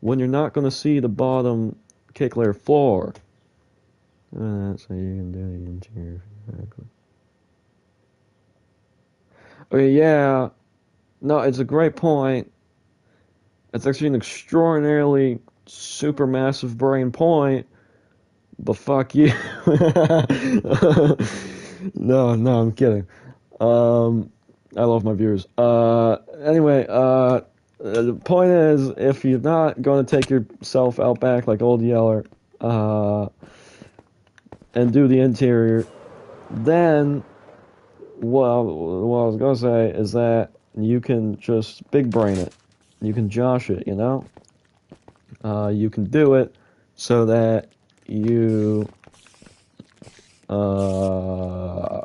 when you're not going to see the bottom cake layer floor. So you can do the interior. Exactly. Okay, yeah. No, it's a great point. It's actually an extraordinarily super massive brain point. But fuck you. No, I'm kidding. I love my viewers. Anyway, the point is, if you're not going to take yourself out back like Old Yeller, and do the interior, then what I was gonna say is that you can just big brain it. You can Josh it, you know? You can do it so that you you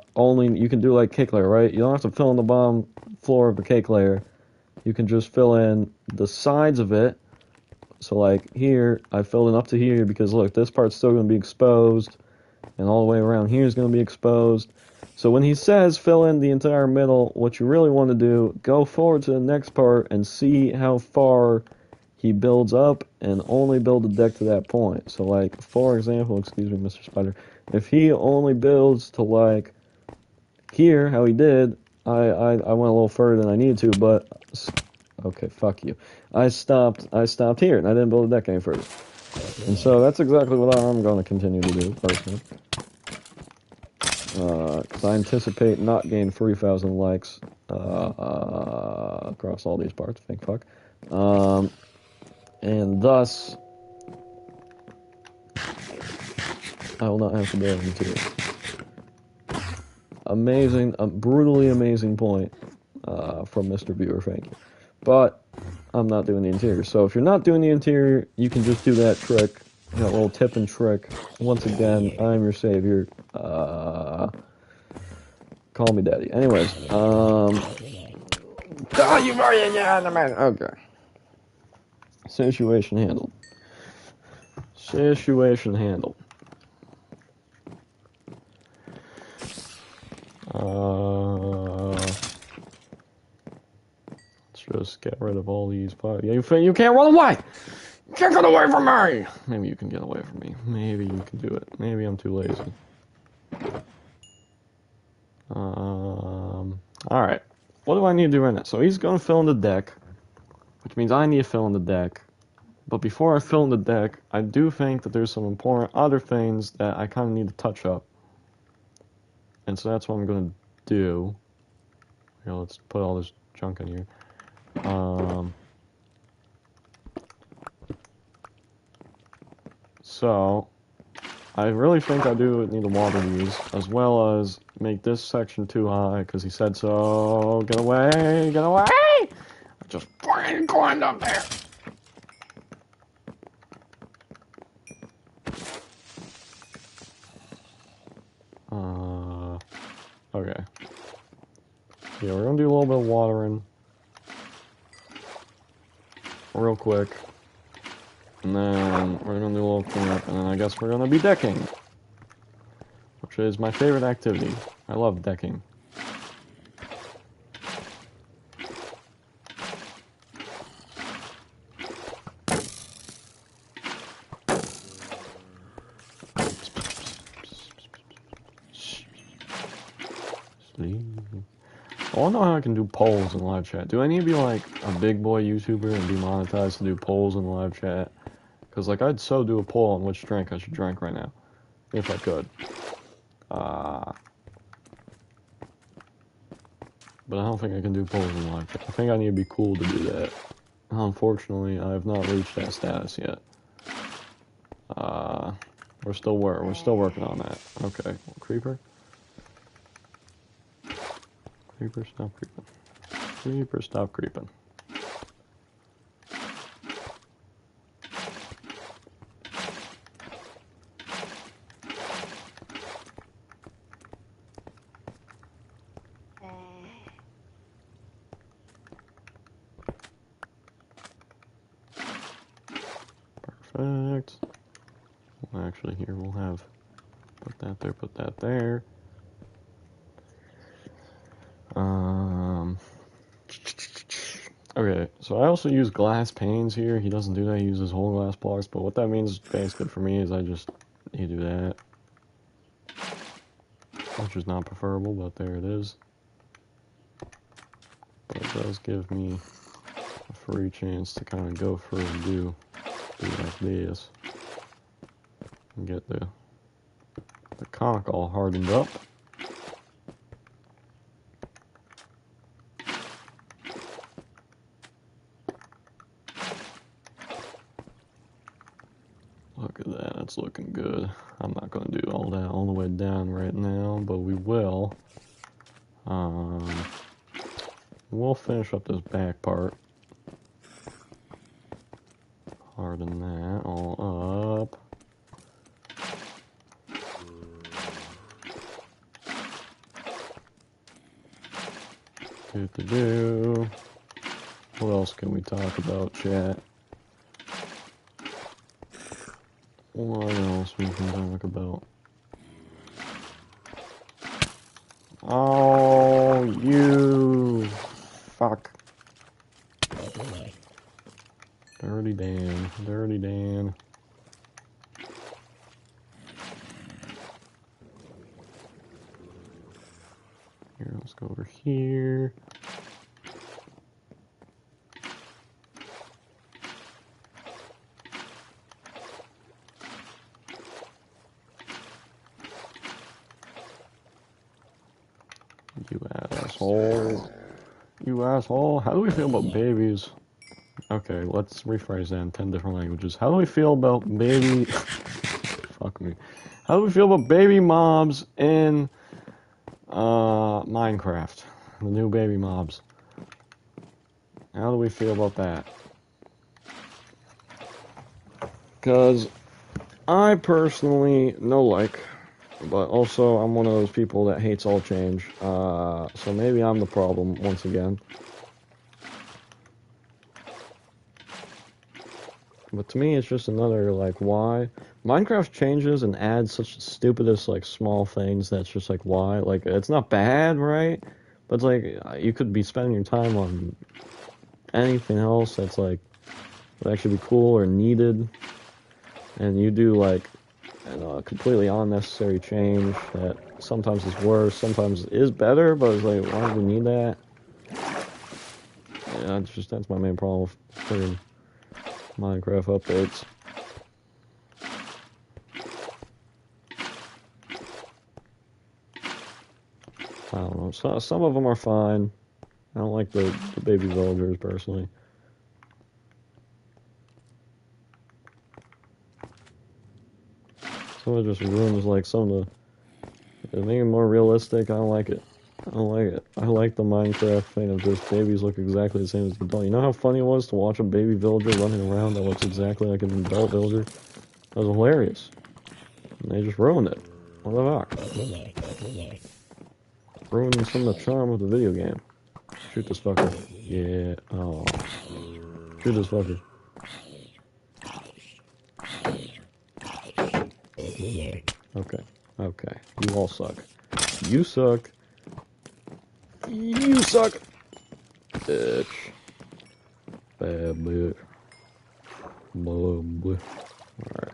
can do like cake layer, right? You don't have to fill in the bottom floor of the cake layer. You can just fill in the sides of it. So like here, I filled in up to here because look, this part's still gonna be exposed. And all the way around here is going to be exposed. So when he says fill in the entire middle, what you really want to do, go forward to the next part and see how far he builds up and only build the deck to that point. So like, for example, excuse me, Mr. Spider, if he only builds to like here, how he did, I went a little further than I needed to, but okay, fuck you. I stopped here and I didn't build the deck any further. And so that's exactly what I'm going to continue to do, personally. Because I anticipate not getting 3,000 likes across all these parts, thank fuck. And thus, I will not have to build into it. Amazing, brutally amazing point from Mr. Viewer, thank you. But I'm not doing the interior. So if you're not doing the interior, you can just do that trick You know, a little tip and trick. Once again, I'm your savior. Call me daddy. Anyways, okay. Situation handled. Situation handled. Let's just get rid of all these. Yeah, you can't run away. You can't get away from me. Maybe you can get away from me. Maybe you can do it. Maybe I'm too lazy. All right. What do I need to do right now? So he's going to fill in the deck, which means I need to fill in the deck. But before I fill in the deck, I do think that there's some important other things that I kind of need to touch up. And so that's what I'm going to do. Here, let's put all this junk in here. So, I really think I do need to water these, as well as make this section too high, because he said so. Get away! Get away! I just fucking climbed up there! Okay. Yeah, we're gonna do a little bit of watering. Real quick. And then we're gonna do a little cleanup, and then I guess we're gonna be decking. Which is my favorite activity. I love decking. I want to know how I can do polls in live chat. Do I need to be like a big boy YouTuber and be monetized to do polls in live chat? Because like I'd so do a poll on which drink I should drink right now, if I could. But I don't think I can do polls in live chat. I think I need to be cool to do that. Unfortunately, I have not reached that status yet. We're still working on that. Okay, creeper. Creeper, stop creeping. Creeper, stop creeping. Perfect. Well, actually, here we'll have put that there. Okay, so I also use glass panes here. He doesn't do that, he uses whole glass blocks, but what that means basically for me is I just need to do that. Which is not preferable, but there it is. But it does give me a free chance to kind of go through and do like this. And get the conch all hardened up. Look at that, that's looking good. I'm not going to do all that all the way down right now, but we will. We'll finish up this back part. Harden that all up. Do. What else can we talk about, chat? What else we can talk about? Oh, you fuck. Dirty Dan. Dirty Dan. Here, let's go over here. You asshole. You asshole. How do we feel about babies? Okay, let's rephrase that in 10 different languages. How do we feel about baby... Fuck me. How do we feel about baby mobs in Minecraft? The new baby mobs. How do we feel about that? Because I personally no like, but also I'm one of those people that hates all change. So maybe I'm the problem once again. But to me, it's just another, like, why? Minecraft changes and adds such the stupidest, like, small things that's just like, why? Like, it's not bad, right? But it's like, you could be spending your time on anything else that's, like, would actually be cool or needed. And you do, like, a completely unnecessary change that sometimes is worse, sometimes is better, but it's like, why do we need that? Yeah, that's my main problem with putting Minecraft updates. I don't know. Some of them are fine. I don't like the baby villagers personally. Some of it just ruins like some of the make it more realistic. I don't like it. I don't like it. I like the Minecraft thing of just babies look exactly the same as the adult. You know how funny it was to watch a baby villager running around that looks exactly like an adult villager? That was hilarious. And they just ruined it. What the fuck? Ruining some of the charm of the video game. Shoot this fucker. Yeah. Oh. Shoot this fucker. Okay. Okay. You all suck. You suck. You suck. Bitch. Bad bitch. Blah, blah. Alright.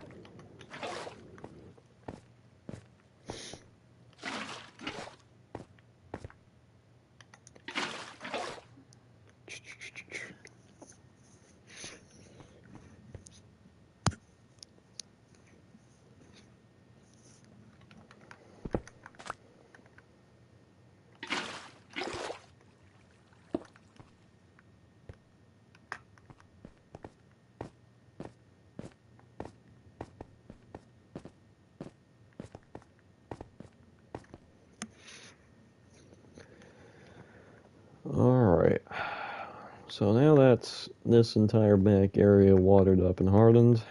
Alright. So now that's this entire back area watered up and hardened.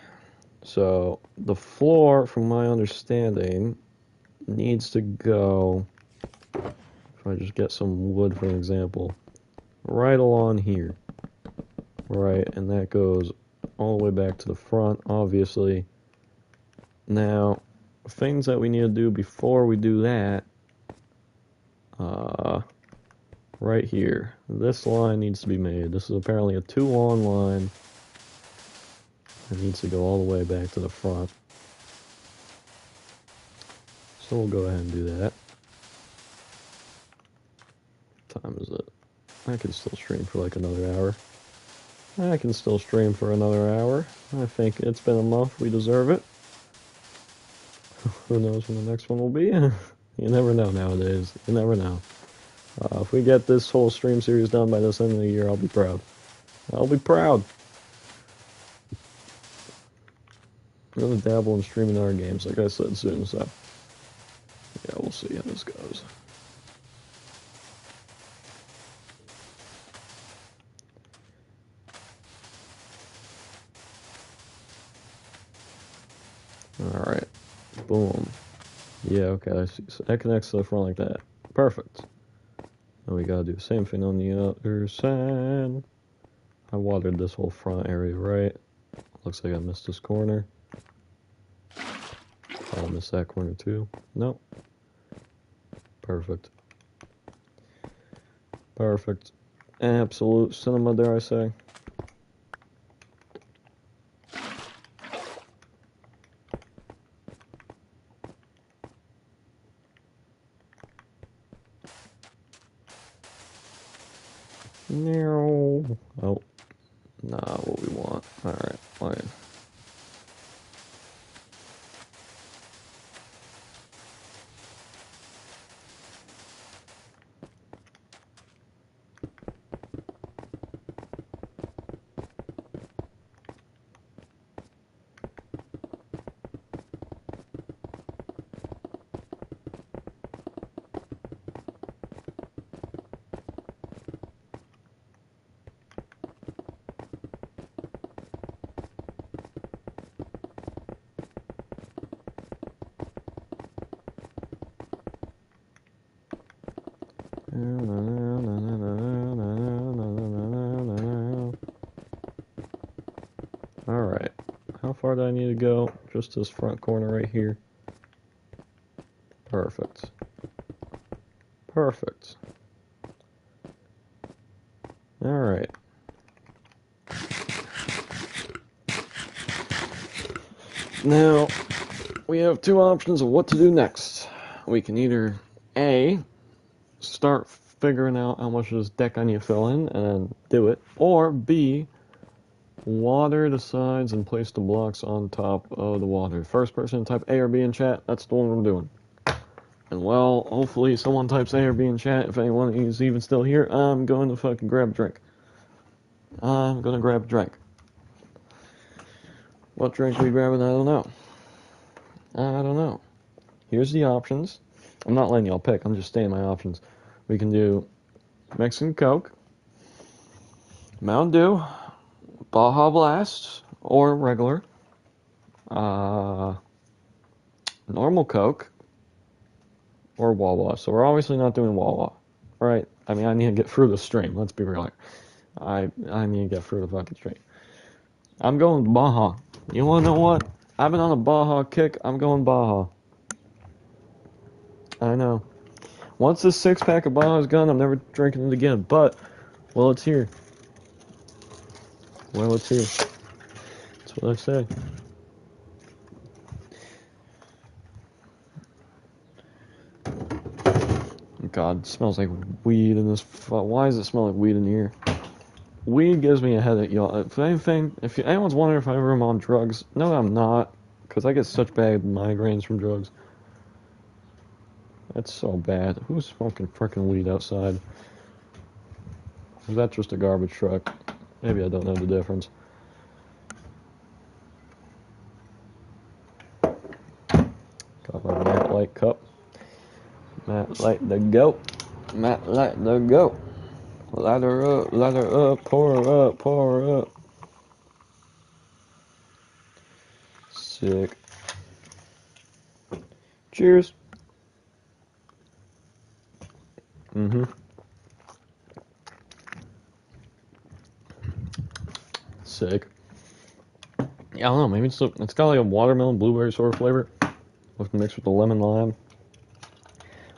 So the floor, from my understanding, needs to go, if I just get some wood for an example, right along here. Right, and that goes all the way back to the front, obviously. Now, things that we need to do before we do that, right here. This line needs to be made. This is apparently a too-long line. It needs to go all the way back to the front. So we'll go ahead and do that. What time is it? I can still stream for like another hour. I can still stream for another hour. I think it's been a month. We deserve it. Who knows when the next one will be? You never know nowadays. You never know. If we get this whole stream series done by this end of the year, I'll be proud. I'll be proud. I'm gonna dabble in streaming our games, like I said, soon, so yeah, we'll see how this goes. Alright. Boom. Yeah, okay, I see. So that connects to the front like that. Perfect. Now we gotta do the same thing on the other side. I watered this whole front area, right? Looks like I missed this corner. I missed that corner too. Nope. Perfect. Perfect. Absolute cinema, dare I say. No. Oh. Nah, what we want. Alright, fine. far do I need to go? Just this front corner right here. Perfect. Perfect. Alright. Now, we have two options of what to do next. We can either A, start figuring out how much of this deck I need to fill in and then do it, or B, water the sides and place the blocks on top of the water. First person type A or B in chat, that's the one we're doing. And well, hopefully someone types A or B in chat. If anyone is even still here, I'm going to fucking grab a drink. I'm gonna grab a drink. What drink we grabbing? I don't know. I don't know. Here's the options. I'm not letting y'all pick. I'm just stating my options. We can do Mexican Coke, Mountain Dew, Baja Blast, or regular. Normal Coke, or Wawa. So we're obviously not doing Wawa, right? I mean, I need to get through the stream. Let's be real. I need to get through the fucking stream. I'm going Baja. You wanna know what? I've been on a Baja kick. I'm going Baja. I know. Once this 6-pack of Baja is gone, I'm never drinking it again. But, well, it's here. Well, it's here. That's what I say. God, it smells like weed in this. Why does it smell like weed in here? Weed gives me a headache, y'all. If anything, if anyone's wondering if I ever am on drugs, no, I'm not. Because I get such bad migraines from drugs. That's so bad. Who's smoking frickin' weed outside? Is that just a garbage truck? Maybe I don't know the difference. Got my Matt Light cup. Matt Light the goat. Matt Light the goat. Light her up, pour her up, pour her up. Sick. Cheers. Sick. Yeah, I don't know. Maybe it's got like a watermelon blueberry sort of flavor, with mixed with the lemon lime.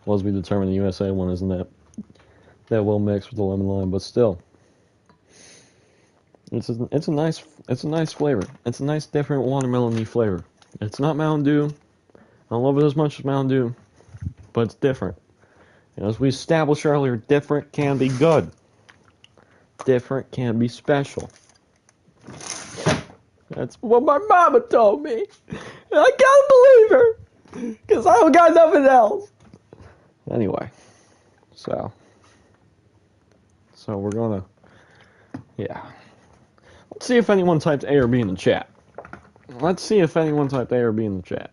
Well, as we determined, the USA one isn't that well mixed with the lemon lime, but still, it's a nice flavor. It's a nice different watermelon-y flavor. It's not Mountain Dew. I don't love it as much as Mountain Dew, but it's different. And as we established earlier, different can be good. Different can be special. That's what my mama told me. And I can't believe her. Because I don't got nothing else. Anyway. So we're gonna... Yeah. Let's see if anyone typed A or B in the chat. Let's see if anyone typed A or B in the chat.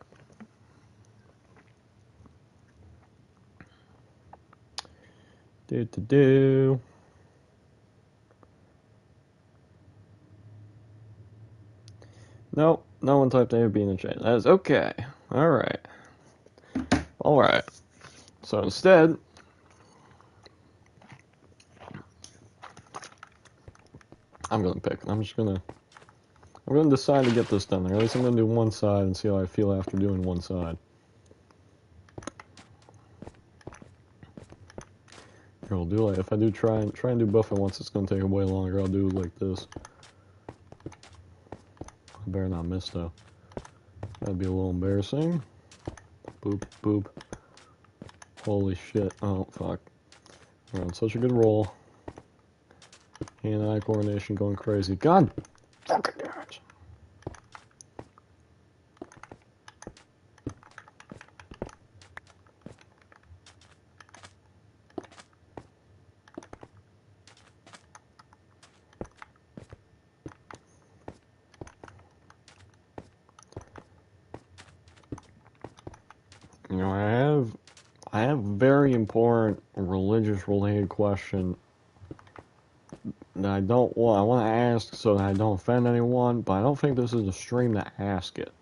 Do. Nope, no one typed A or B in the chat. That is okay. Alright. Alright. So instead, I'm gonna pick. I'm gonna decide to get this done. Or at least I'm gonna do one side and see how I feel after doing one side. Here, I'll do like, if I do try and do both at once, it's gonna take way longer. I'll do like this. I better not miss though. That'd be a little embarrassing. Boop, boop. Holy shit. Oh, fuck. We're on such a good roll. Hand-eye coordination going crazy. God fucking damn it. You know, I have a very important religious related question that I want to ask so that I don't offend anyone, but I don't think this is the stream to ask it.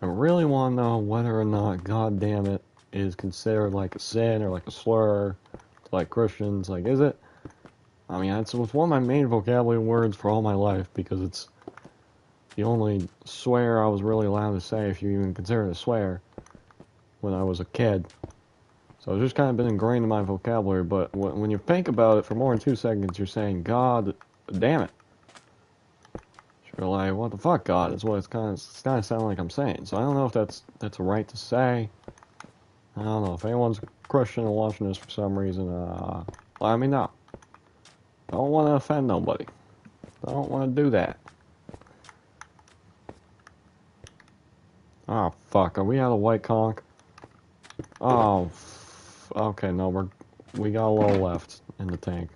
I really want to know whether or not, God damn it, is considered like a sin or like a slur to like Christians. Like, is it? I mean, it's one of my main vocabulary words for all my life because it's the only swear I was really allowed to say, if you even consider it a swear, when I was a kid. So it's just kind of been ingrained in my vocabulary, but when you think about it for more than 2 seconds, you're saying, God damn it. You're like, what the fuck, God, is what it's kind of sounding like I'm saying. So I don't know if that's a right to say. I don't know. If anyone's Christian and watching this for some reason, let me know. Don't want to offend nobody. Don't want to do that. Oh, fuck. Are we out of white conch? Oh, okay, no, we got a little left in the tank.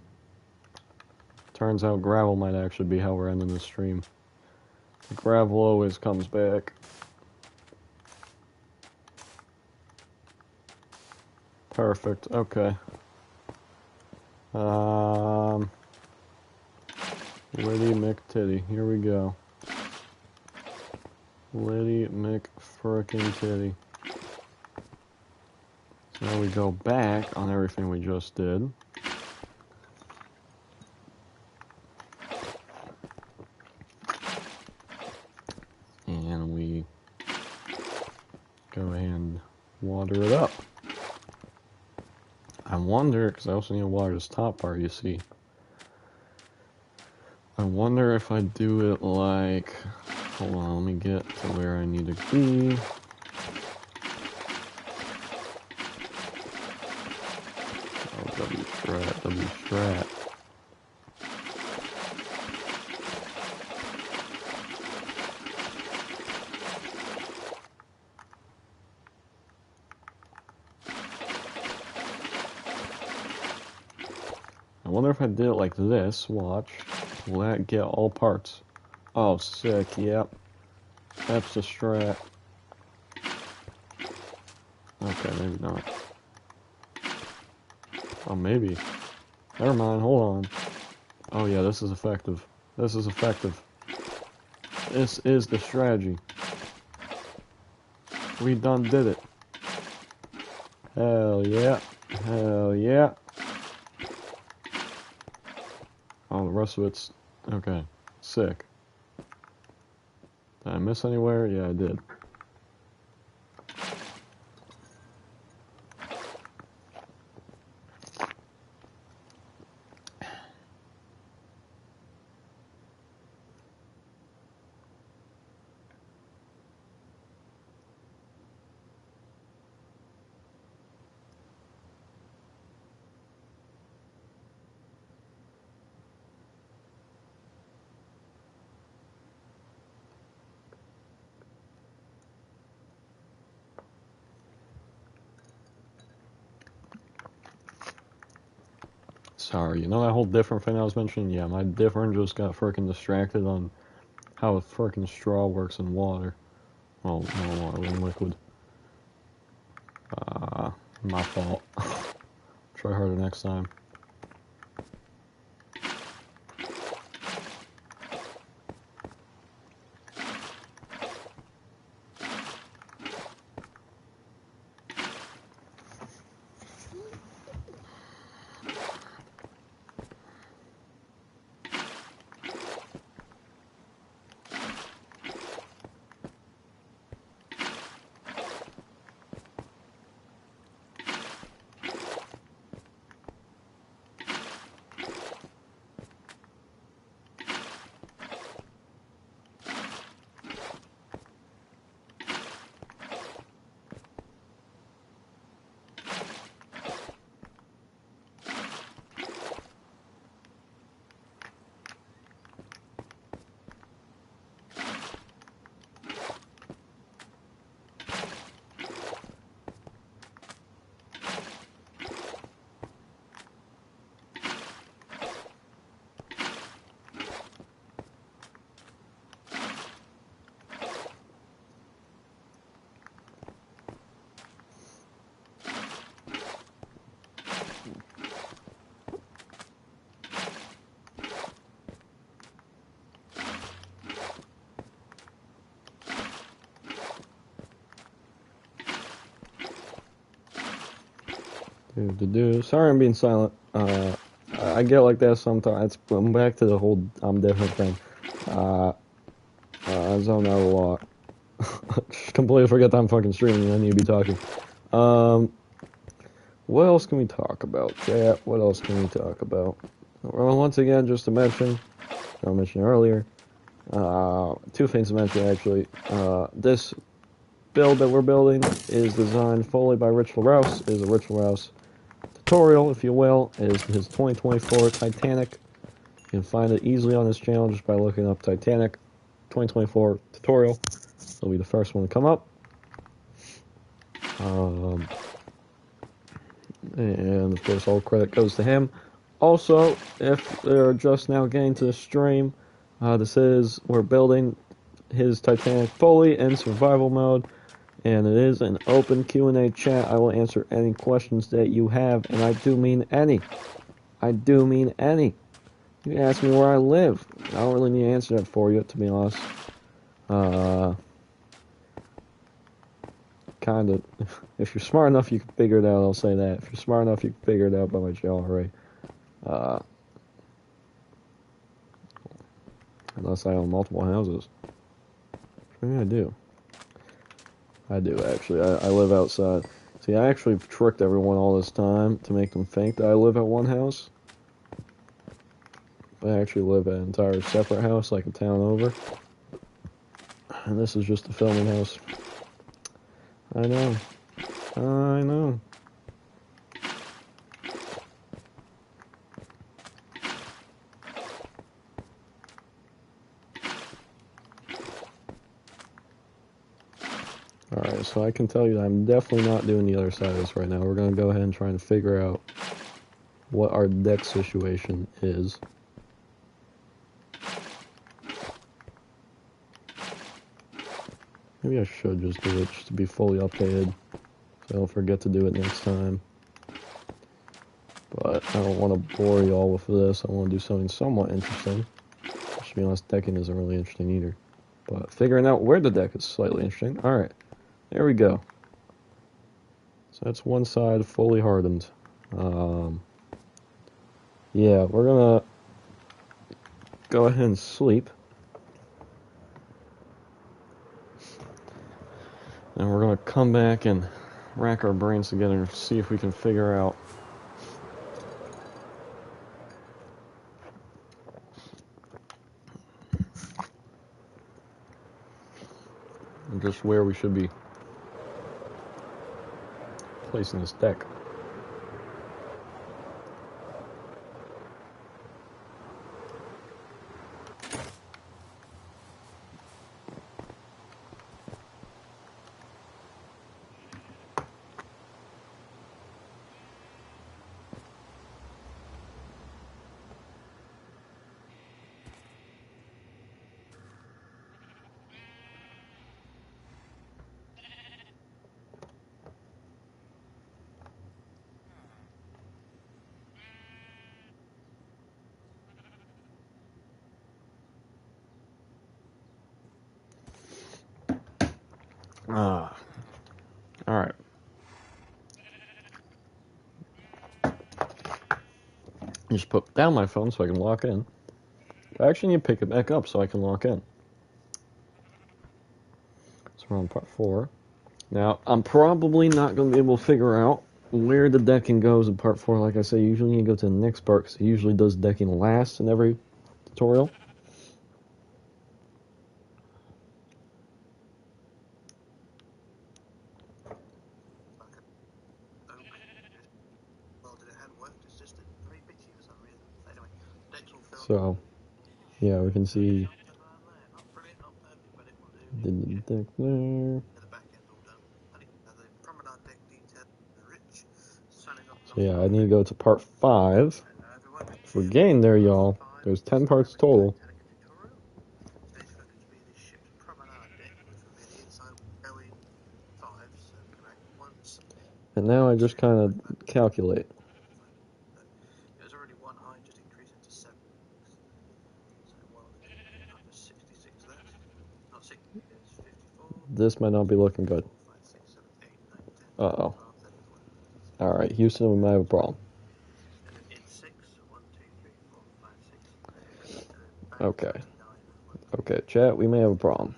Turns out gravel might actually be how we're ending this stream. Gravel always comes back. Perfect, okay. Liddy McTitty, here we go. Liddy McFrickin' So now we go back on everything we just did. And we go ahead and water it up. I wonder, because I also need to water this top part, you see. I wonder if I do it like... Hold on, let me get to where I need to be. Oh, W strat. I wonder if I did it like this, watch. Will that get all parts? Oh, sick, yep. That's the strat. Okay, maybe not. Oh, maybe. Never mind, hold on. Oh yeah, this is effective. This is effective. This is the strategy. We done did it. Hell yeah. Hell yeah. Oh, the rest of it's... Okay. Sick. Did I miss anywhere? Yeah, I did. Sorry, you know that whole different thing I was mentioning? Yeah, my different just got freaking distracted on how a freaking straw works in water. Well, no water, in liquid. My fault. Try harder next time. Sorry I'm being silent. I get like that sometimes. I'm back to the whole I'm different thing. I zone out a lot. Just completely forget that I'm fucking streaming and I need to be talking. What else can we talk about, chat? What else can we talk about? Well, once again, just to mention, I mentioned earlier, two things to mention actually. This build that we're building is designed fully by Rich LaRouse. It is a Rich LaRouse tutorial, if you will. It is his 2024 Titanic. You can find it easily on his channel just by looking up Titanic 2024 tutorial. It'll be the first one to come up. And of course, all credit goes to him. Also, if they're just now getting to the stream, we're building his Titanic fully in survival mode, and it is an open Q&A chat. I will answer any questions that you have, and I do mean any. I do mean any. You can ask me where I live. I don't really need to answer that for you, to be honest. Kind of. If you're smart enough, you can figure it out. I'll say that. If you're smart enough, you can figure it out by my channel already. Unless I own multiple houses. Maybe I do. I do, actually. I live outside. See, I actually tricked everyone all this time to make them think that I live at one house. But I actually live at an entire separate house, like a town over. And this is just the filming house. I know. I know. Alright, so I can tell you that I'm definitely not doing the other side of this right now. We're going to go ahead and try and figure out what our deck situation is. Maybe I should just do it just to be fully updated, so I don't forget to do it next time. But I don't want to bore you all with this. I want to do something somewhat interesting. To be honest, decking isn't really interesting either. But figuring out where the deck is slightly interesting. Alright, there we go. So that's one side fully hardened. Yeah, we're gonna go ahead and sleep. And we're gonna come back and rack our brains together and see if we can figure out just where we should be placing this deck. Alright. Just put down my phone so I can lock in. I actually need to pick it back up so I can lock in. So we're on part 4. Now, I'm probably not going to be able to figure out where the decking goes in part 4. Like I say, you usually need to go to the next part because it usually does decking last in every tutorial. So, yeah, we can see the deck there. So yeah, I need to go to part 5. If we're getting there, y'all, there's 10 parts total. And now I just kind of calculate. This might not be looking good. Uh-oh. Alright, Houston, we might have a problem. Okay. Okay, chat, we may have a problem.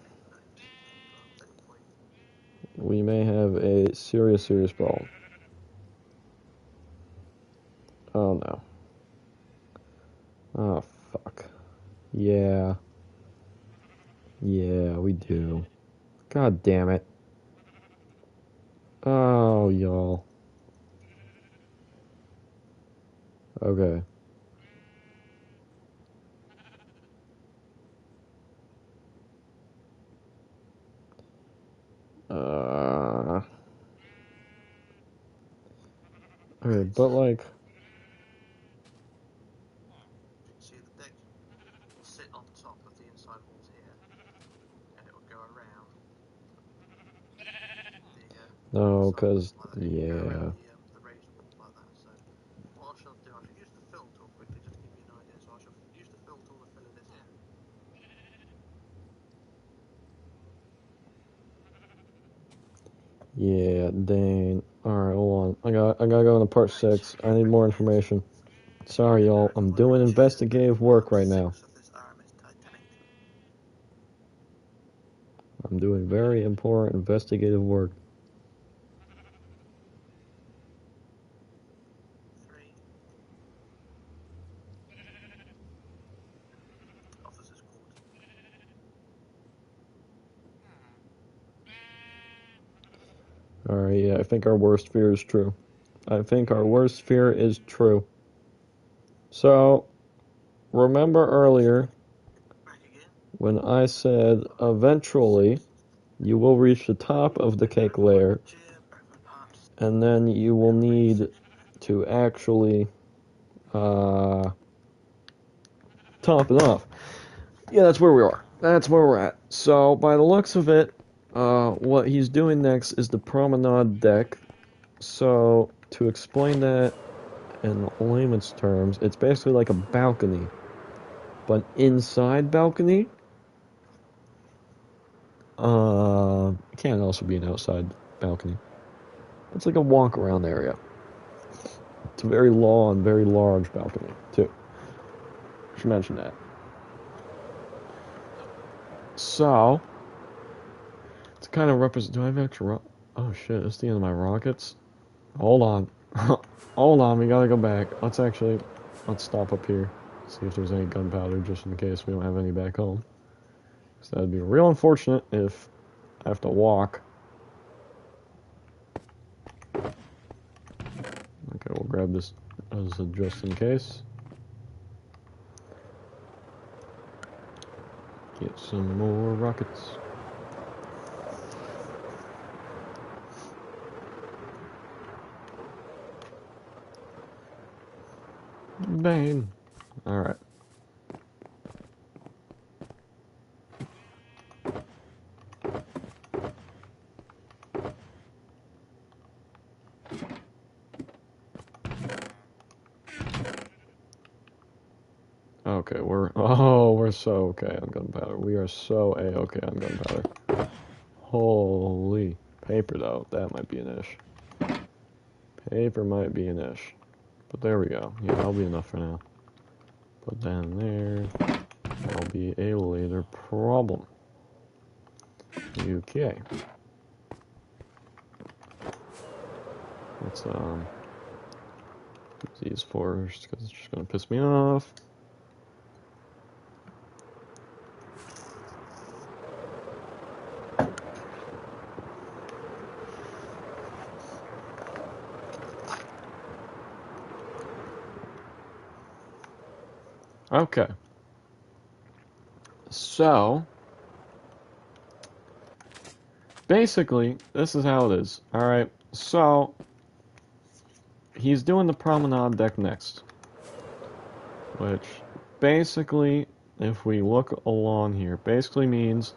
We may have a serious problem. Oh no. Oh fuck. Yeah. Yeah, we do. God damn it. Oh, y'all. Okay. Uh. Okay, but like. See the deck sit on top of the inside walls here, and it will go around No, side cause. like that. It will go around Yeah. the raised wall like that. So what I shall do, I shall use the fill tool quickly just to give you an idea. So I shall use the fill tool to fill it in. Yeah, dang. Alright, hold on. I gotta go into part 6. I need more information. Sorry, y'all. I'm doing investigative work right now. Of this RMS Titanic. I'm doing very important investigative work. 3 officers' quarters. Alright, yeah, I think our worst fear is true. I think our worst fear is true. So, remember earlier Back again. when I said eventually you will reach the top of the cake layer and then you will need to actually top it off. Yeah, that's where we are. That's where we're at. So, by the looks of it, what he's doing next is the promenade deck. So, to explain that in layman's terms, it's basically like a balcony, but inside balcony, it can also be an outside balcony. It's like a walk around area. It's a very long, very large balcony, too. I should mention that. So, it's kind of represent. Do I have extra? Oh shit! It's the end of my rockets. Hold on, hold on. We gotta go back. Let's stop up here. See if there's any gunpowder, just in case we don't have any back home. Because that'd be real unfortunate if I have to walk. Okay, we'll grab this as a just in case. Get some more rockets. Bang. Alright. Okay, we're so okay on gunpowder. We are so a-okay on gunpowder. Holy paper though, that might be an ish. Paper might be an ish. But there we go. Yeah, that'll be enough for now. Put that in there. That'll be a later problem. Okay. Let's use these first because it's just gonna piss me off. Okay. So basically, this is how it is. Alright, so he's doing the promenade deck next. Which basically, if we look along here, basically means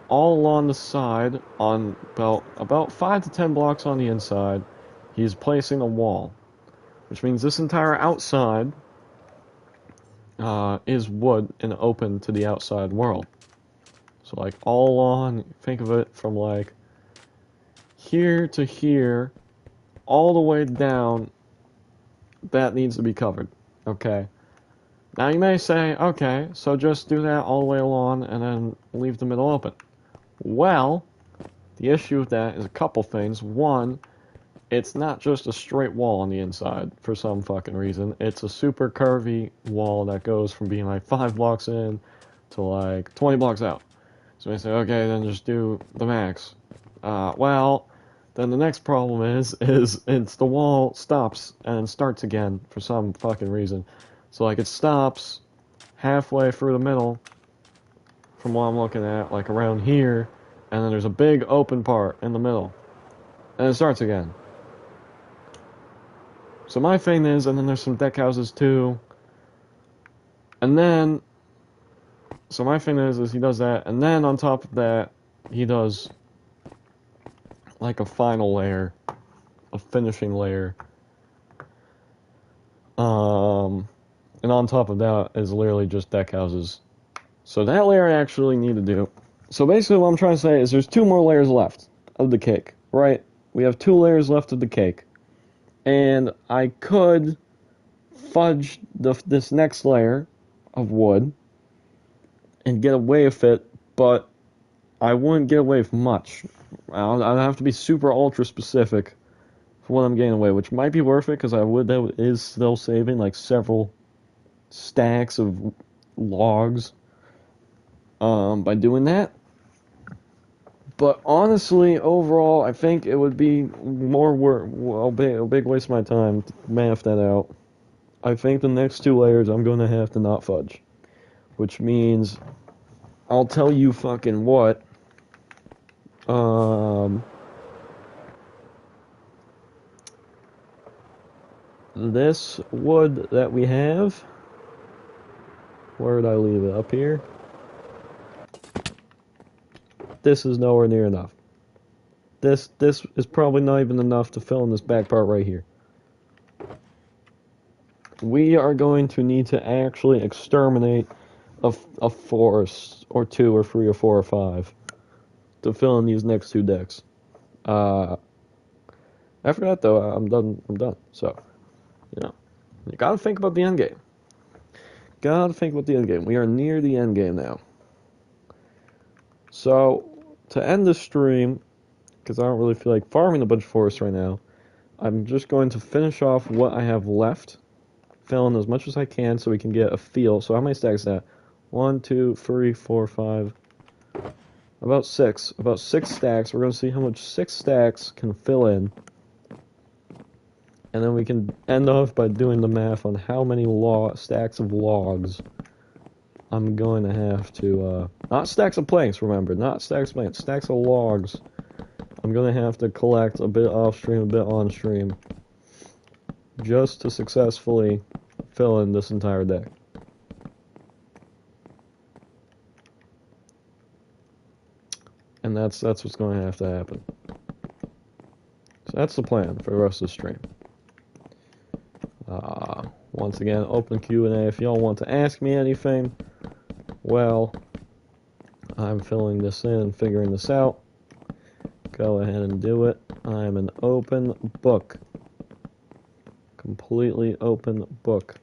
all along the side, on about 5 to 10 blocks on the inside, he's placing a wall. Which means this entire outside is wood and open to the outside world. So like all along, think of it from like here to here, all the way down, that needs to be covered. Okay? Now you may say, okay, so just do that all the way along and then leave the middle open. Well, the issue with that is a couple things. One, it's not just a straight wall on the inside for some fucking reason. It's a super curvy wall that goes from being like 5 blocks in to like 20 blocks out. So I say, okay, then just do the max. Well, then the next problem is it's the wall stops and starts again for some fucking reason. So like it stops halfway through the middle from what I'm looking at, like around here, and then there's a big open part in the middle, and it starts again. So my thing is, and then there's some deck houses too, and then, so my thing is he does that, and then on top of that, he does like a final layer, a finishing layer, and on top of that is literally just deck houses. So that layer I actually need to do. So basically what I'm trying to say is there's 2 more layers left of the cake, right? We have 2 layers left of the cake. And I could fudge this next layer of wood and get away with it, but I wouldn't get away with much. I'd have to be super ultra specific for what I'm getting away, which might be worth it because that is still saving like several stacks of logs by doing that. But honestly, overall, I think it would be more work, a big waste of my time to math that out. I think the next 2 layers I'm going to have to not fudge. Which means, I'll tell you fucking what, this wood that we have, where did I leave it? Up here? This is nowhere near enough. This is probably not even enough to fill in this back part right here. We are going to need to actually exterminate a forest or 2 or 3 or 4 or 5 to fill in these next 2 decks. After that though, I'm done. So, you gotta think about the end game. Gotta think about the end game. We are near the end game now. So, to end the stream, because I don't really feel like farming a bunch of forests right now, I'm just going to finish off what I have left, fill in as much as I can so we can get a feel. So how many stacks is that? 1, 2, 3, 4, 5, about 6. About 6 stacks. We're going to see how much 6 stacks can fill in. And then we can end off by doing the math on how many stacks of logs I'm going to have to, not stacks of planks, remember, not stacks of planks, stacks of logs. I'm going to have to collect a bit off stream, a bit on stream, just to successfully fill in this entire deck. And that's what's going to have to happen. So that's the plan for the rest of the stream. Once again, open Q&A. If y'all want to ask me anything, well, I'm filling this in and figuring this out. Go ahead and do it. I'm an open book. Completely open book.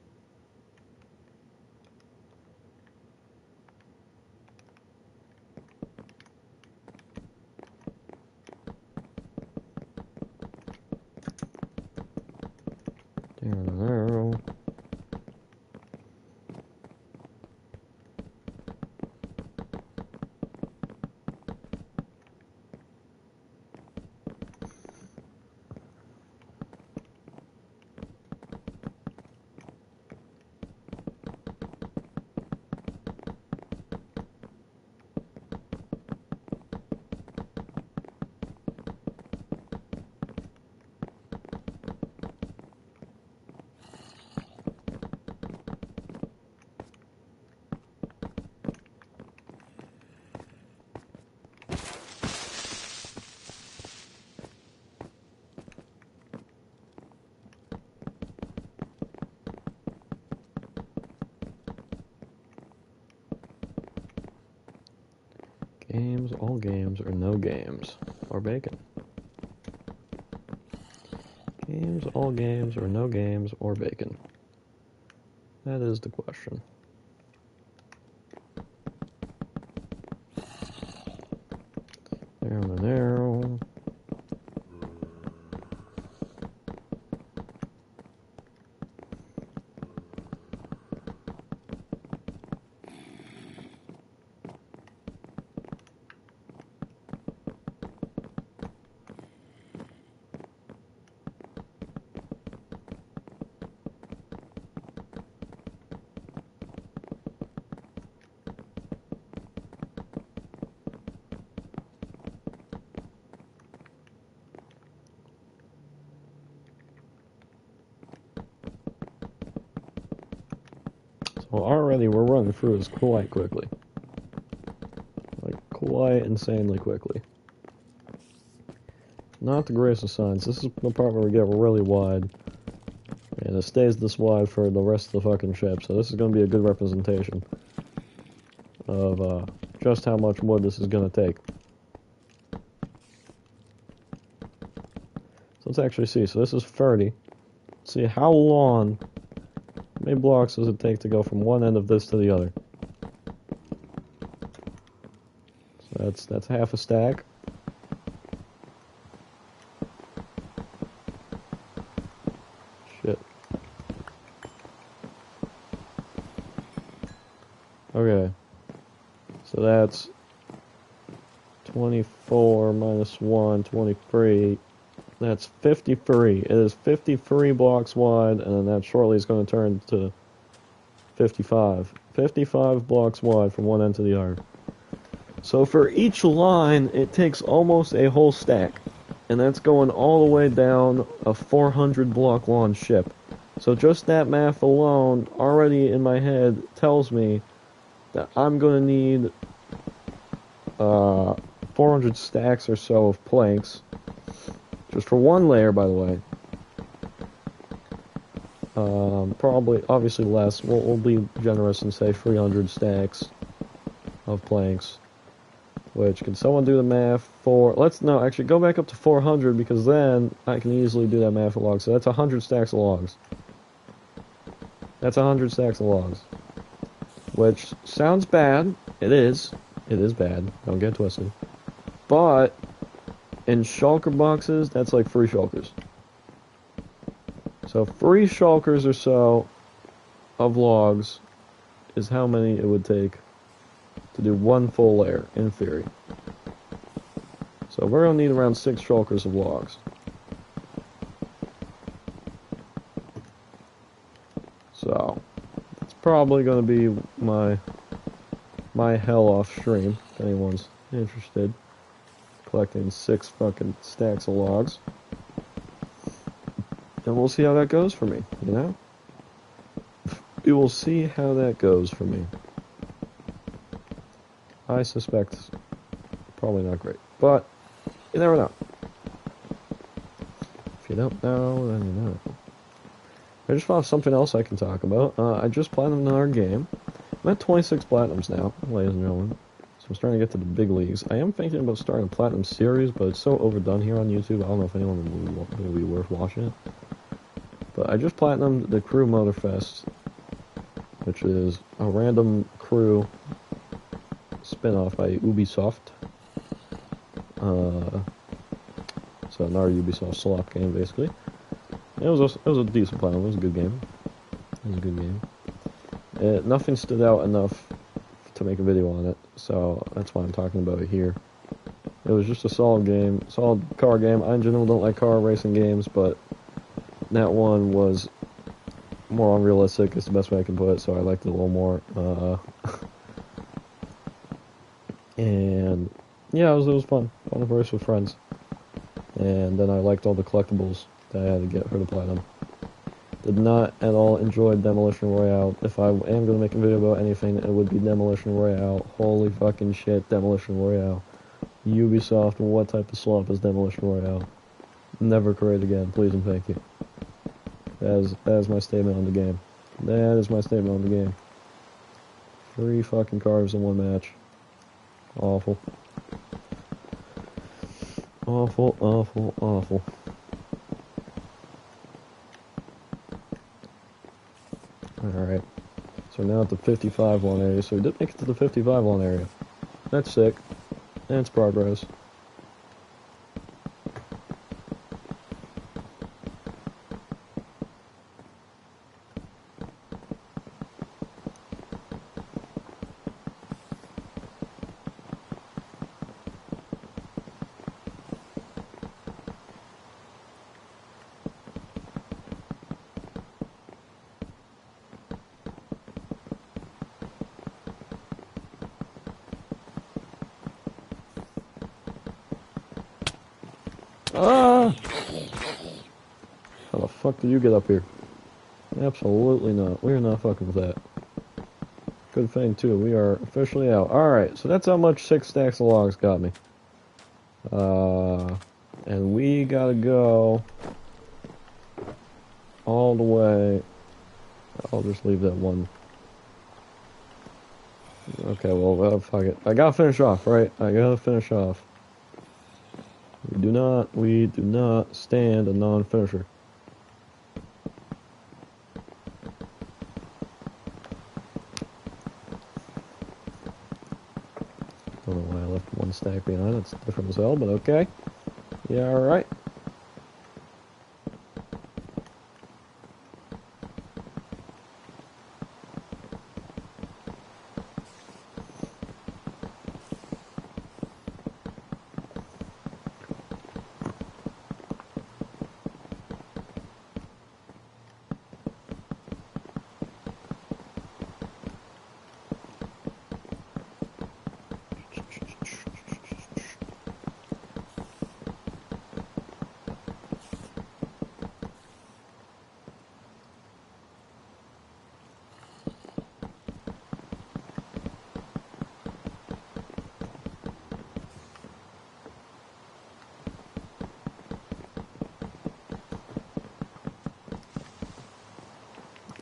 Games, all games, or no games, or bacon. Games, all games, or no games, or bacon. That is the question. Arrow and an arrow. So already we're running through this quite quickly. Like, quite insanely quickly. Not the greatest of signs. This is the part where we get really wide. And it stays this wide for the rest of the fucking ship. So this is going to be a good representation of just how much wood this is going to take. So let's actually see. So this is 30. Let's see how long, how many blocks does it take to go from one end of this to the other. So that's half a stack. Shit. Okay. So that's 24 minus 1, 23. That's 53. It is 53 blocks wide, and then that shortly is going to turn to 55. 55 blocks wide from one end to the other. So for each line, it takes almost a whole stack. And that's going all the way down a 400 block long ship. So just that math alone, already in my head, tells me that I'm going to need 400 stacks or so of planks. Just for one layer, by the way. Probably, obviously less. We'll be generous and say 300 stacks of planks. Which, can someone do the math for... No, actually, go back up to 400, because then I can easily do that math for logs. So that's 100 stacks of logs. That's 100 stacks of logs. Which sounds bad. It is. It is bad. Don't get twisted. But in shulker boxes, that's like 3 shulkers. So 3 shulkers or so of logs is how many it would take to do one full layer, in theory. So we're going to need around 6 shulkers of logs. So it's probably going to be my hell off stream, if anyone's interested. Collecting 6 fucking stacks of logs. And we'll see how that goes for me, you know? We will see how that goes for me. I suspect probably not great, but you never know. If you don't know, then you know. I just found something else I can talk about. I just platinumed another game. I'm at 26 platinums now, ladies and gentlemen. So I'm starting to get to the big leagues. I am thinking about starting a platinum series, but it's so overdone here on YouTube, I don't know if anyone would be worth watching it. But I just platinumed the Crew Motorfest, which is a random crew spin-off by Ubisoft. So another Ubisoft slot game, basically. It was a decent platinum. It was a good game. Nothing stood out enough to make a video on it, so that's why I'm talking about it here. It was just a solid game, solid car game. I in general don't like car racing games, but that one was more unrealistic, is the best way I can put it, so I liked it a little more. And yeah, it was fun. Fun to race with friends. And then I liked all the collectibles that I had to get for the platinum. Did not at all enjoy Demolition Royale. If I am going to make a video about anything, it would be Demolition Royale. Holy fucking shit, Demolition Royale. Ubisoft, what type of slop is Demolition Royale? Never create again, please and thank you. That is my statement on the game. That is my statement on the game. 3 fucking cars in one match. Awful. Awful, awful, awful. Alright. So we're now at the 55 long area. So we did make it to the 55 long area. That's sick. And it's progress. Ah! How the fuck did you get up here? Absolutely not. We're not fucking with that. Good thing, too. We are officially out. Alright, so that's how much 6 stacks of logs got me. And we gotta go all the way. I'll just leave that one. Okay, well, fuck it. I gotta finish off, right? I gotta finish off. We do not stand a non-finisher. Don't know why I left one stack behind. It's different as hell, but okay. Yeah, alright.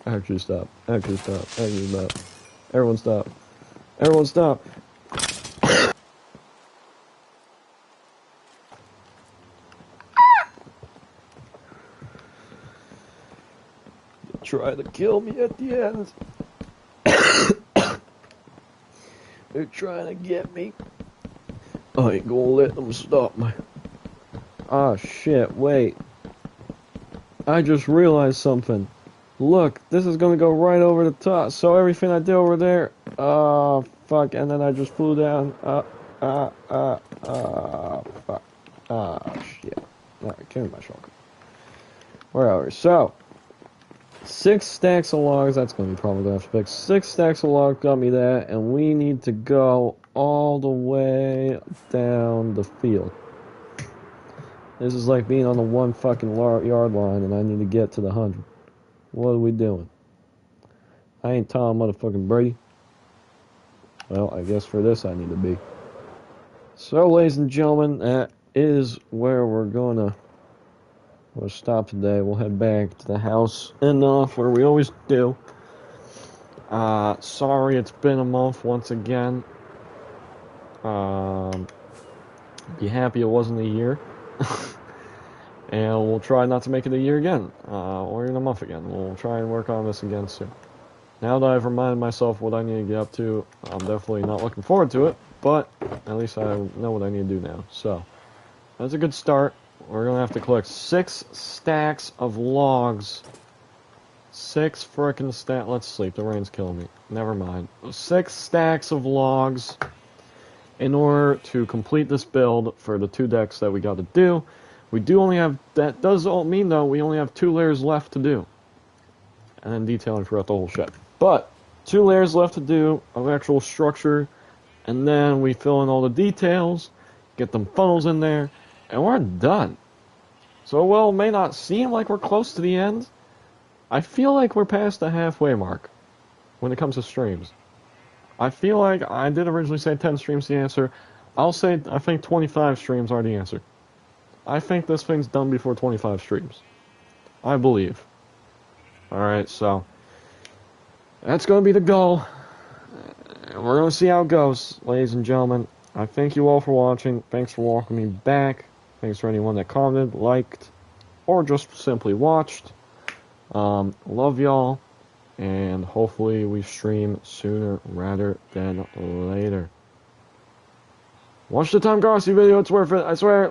Actually stop. Actually stop. Actually stop. Everyone stop. Everyone stop. Try to kill me at the end. They're trying to get me. I ain't gonna let them stop me. Ah, shit, wait. I just realized something. Look, this is gonna go right over the top. So everything I did over there, fuck, and then I just flew down. Fuck. Shit. Alright, give me my shotgun. Wherever. So, 6 stacks of logs, that's gonna be probably gonna have to fix. 6 stacks of logs got me that, and we need to go all the way down the field. This is like being on the one fucking yard line, and I need to get to the 100. What are we doing? I ain't Tom motherfucking Brady. Well, I guess for this I need to be. So, ladies and gentlemen, that is where we'll stop today. We'll head back to the house and off where we always do. Sorry it's been a month once again. Be happy it wasn't a year. And we'll try not to make it a year again, or even a month again. We'll try and work on this again soon. Now that I've reminded myself what I need to get up to, I'm definitely not looking forward to it, but at least I know what I need to do now. So, that's a good start. We're going to have to collect 6 stacks of logs. 6 frickin' stacks. Let's sleep, the rain's killing me. Never mind. 6 stacks of logs in order to complete this build for the 2 decks that we got to do. We do only have, that does all mean though, we only have 2 layers left to do. And then detailing throughout the whole shed. But, 2 layers left to do of actual structure, and then we fill in all the details, get them funnels in there, and we're done. So, while it may not seem like we're close to the end, I feel like we're past the halfway mark when it comes to streams. I feel like I did originally say 10 streams the answer. I'll say I think 25 streams are the answer. I think this thing's done before 25 streams. I believe. Alright, so that's going to be the goal. We're going to see how it goes, ladies and gentlemen. I thank you all for watching. Thanks for welcoming me back. Thanks for anyone that commented, liked, or just simply watched. Love y'all. and hopefully we stream sooner rather than later. Watch the Tom Grossi video, it's worth it, I swear.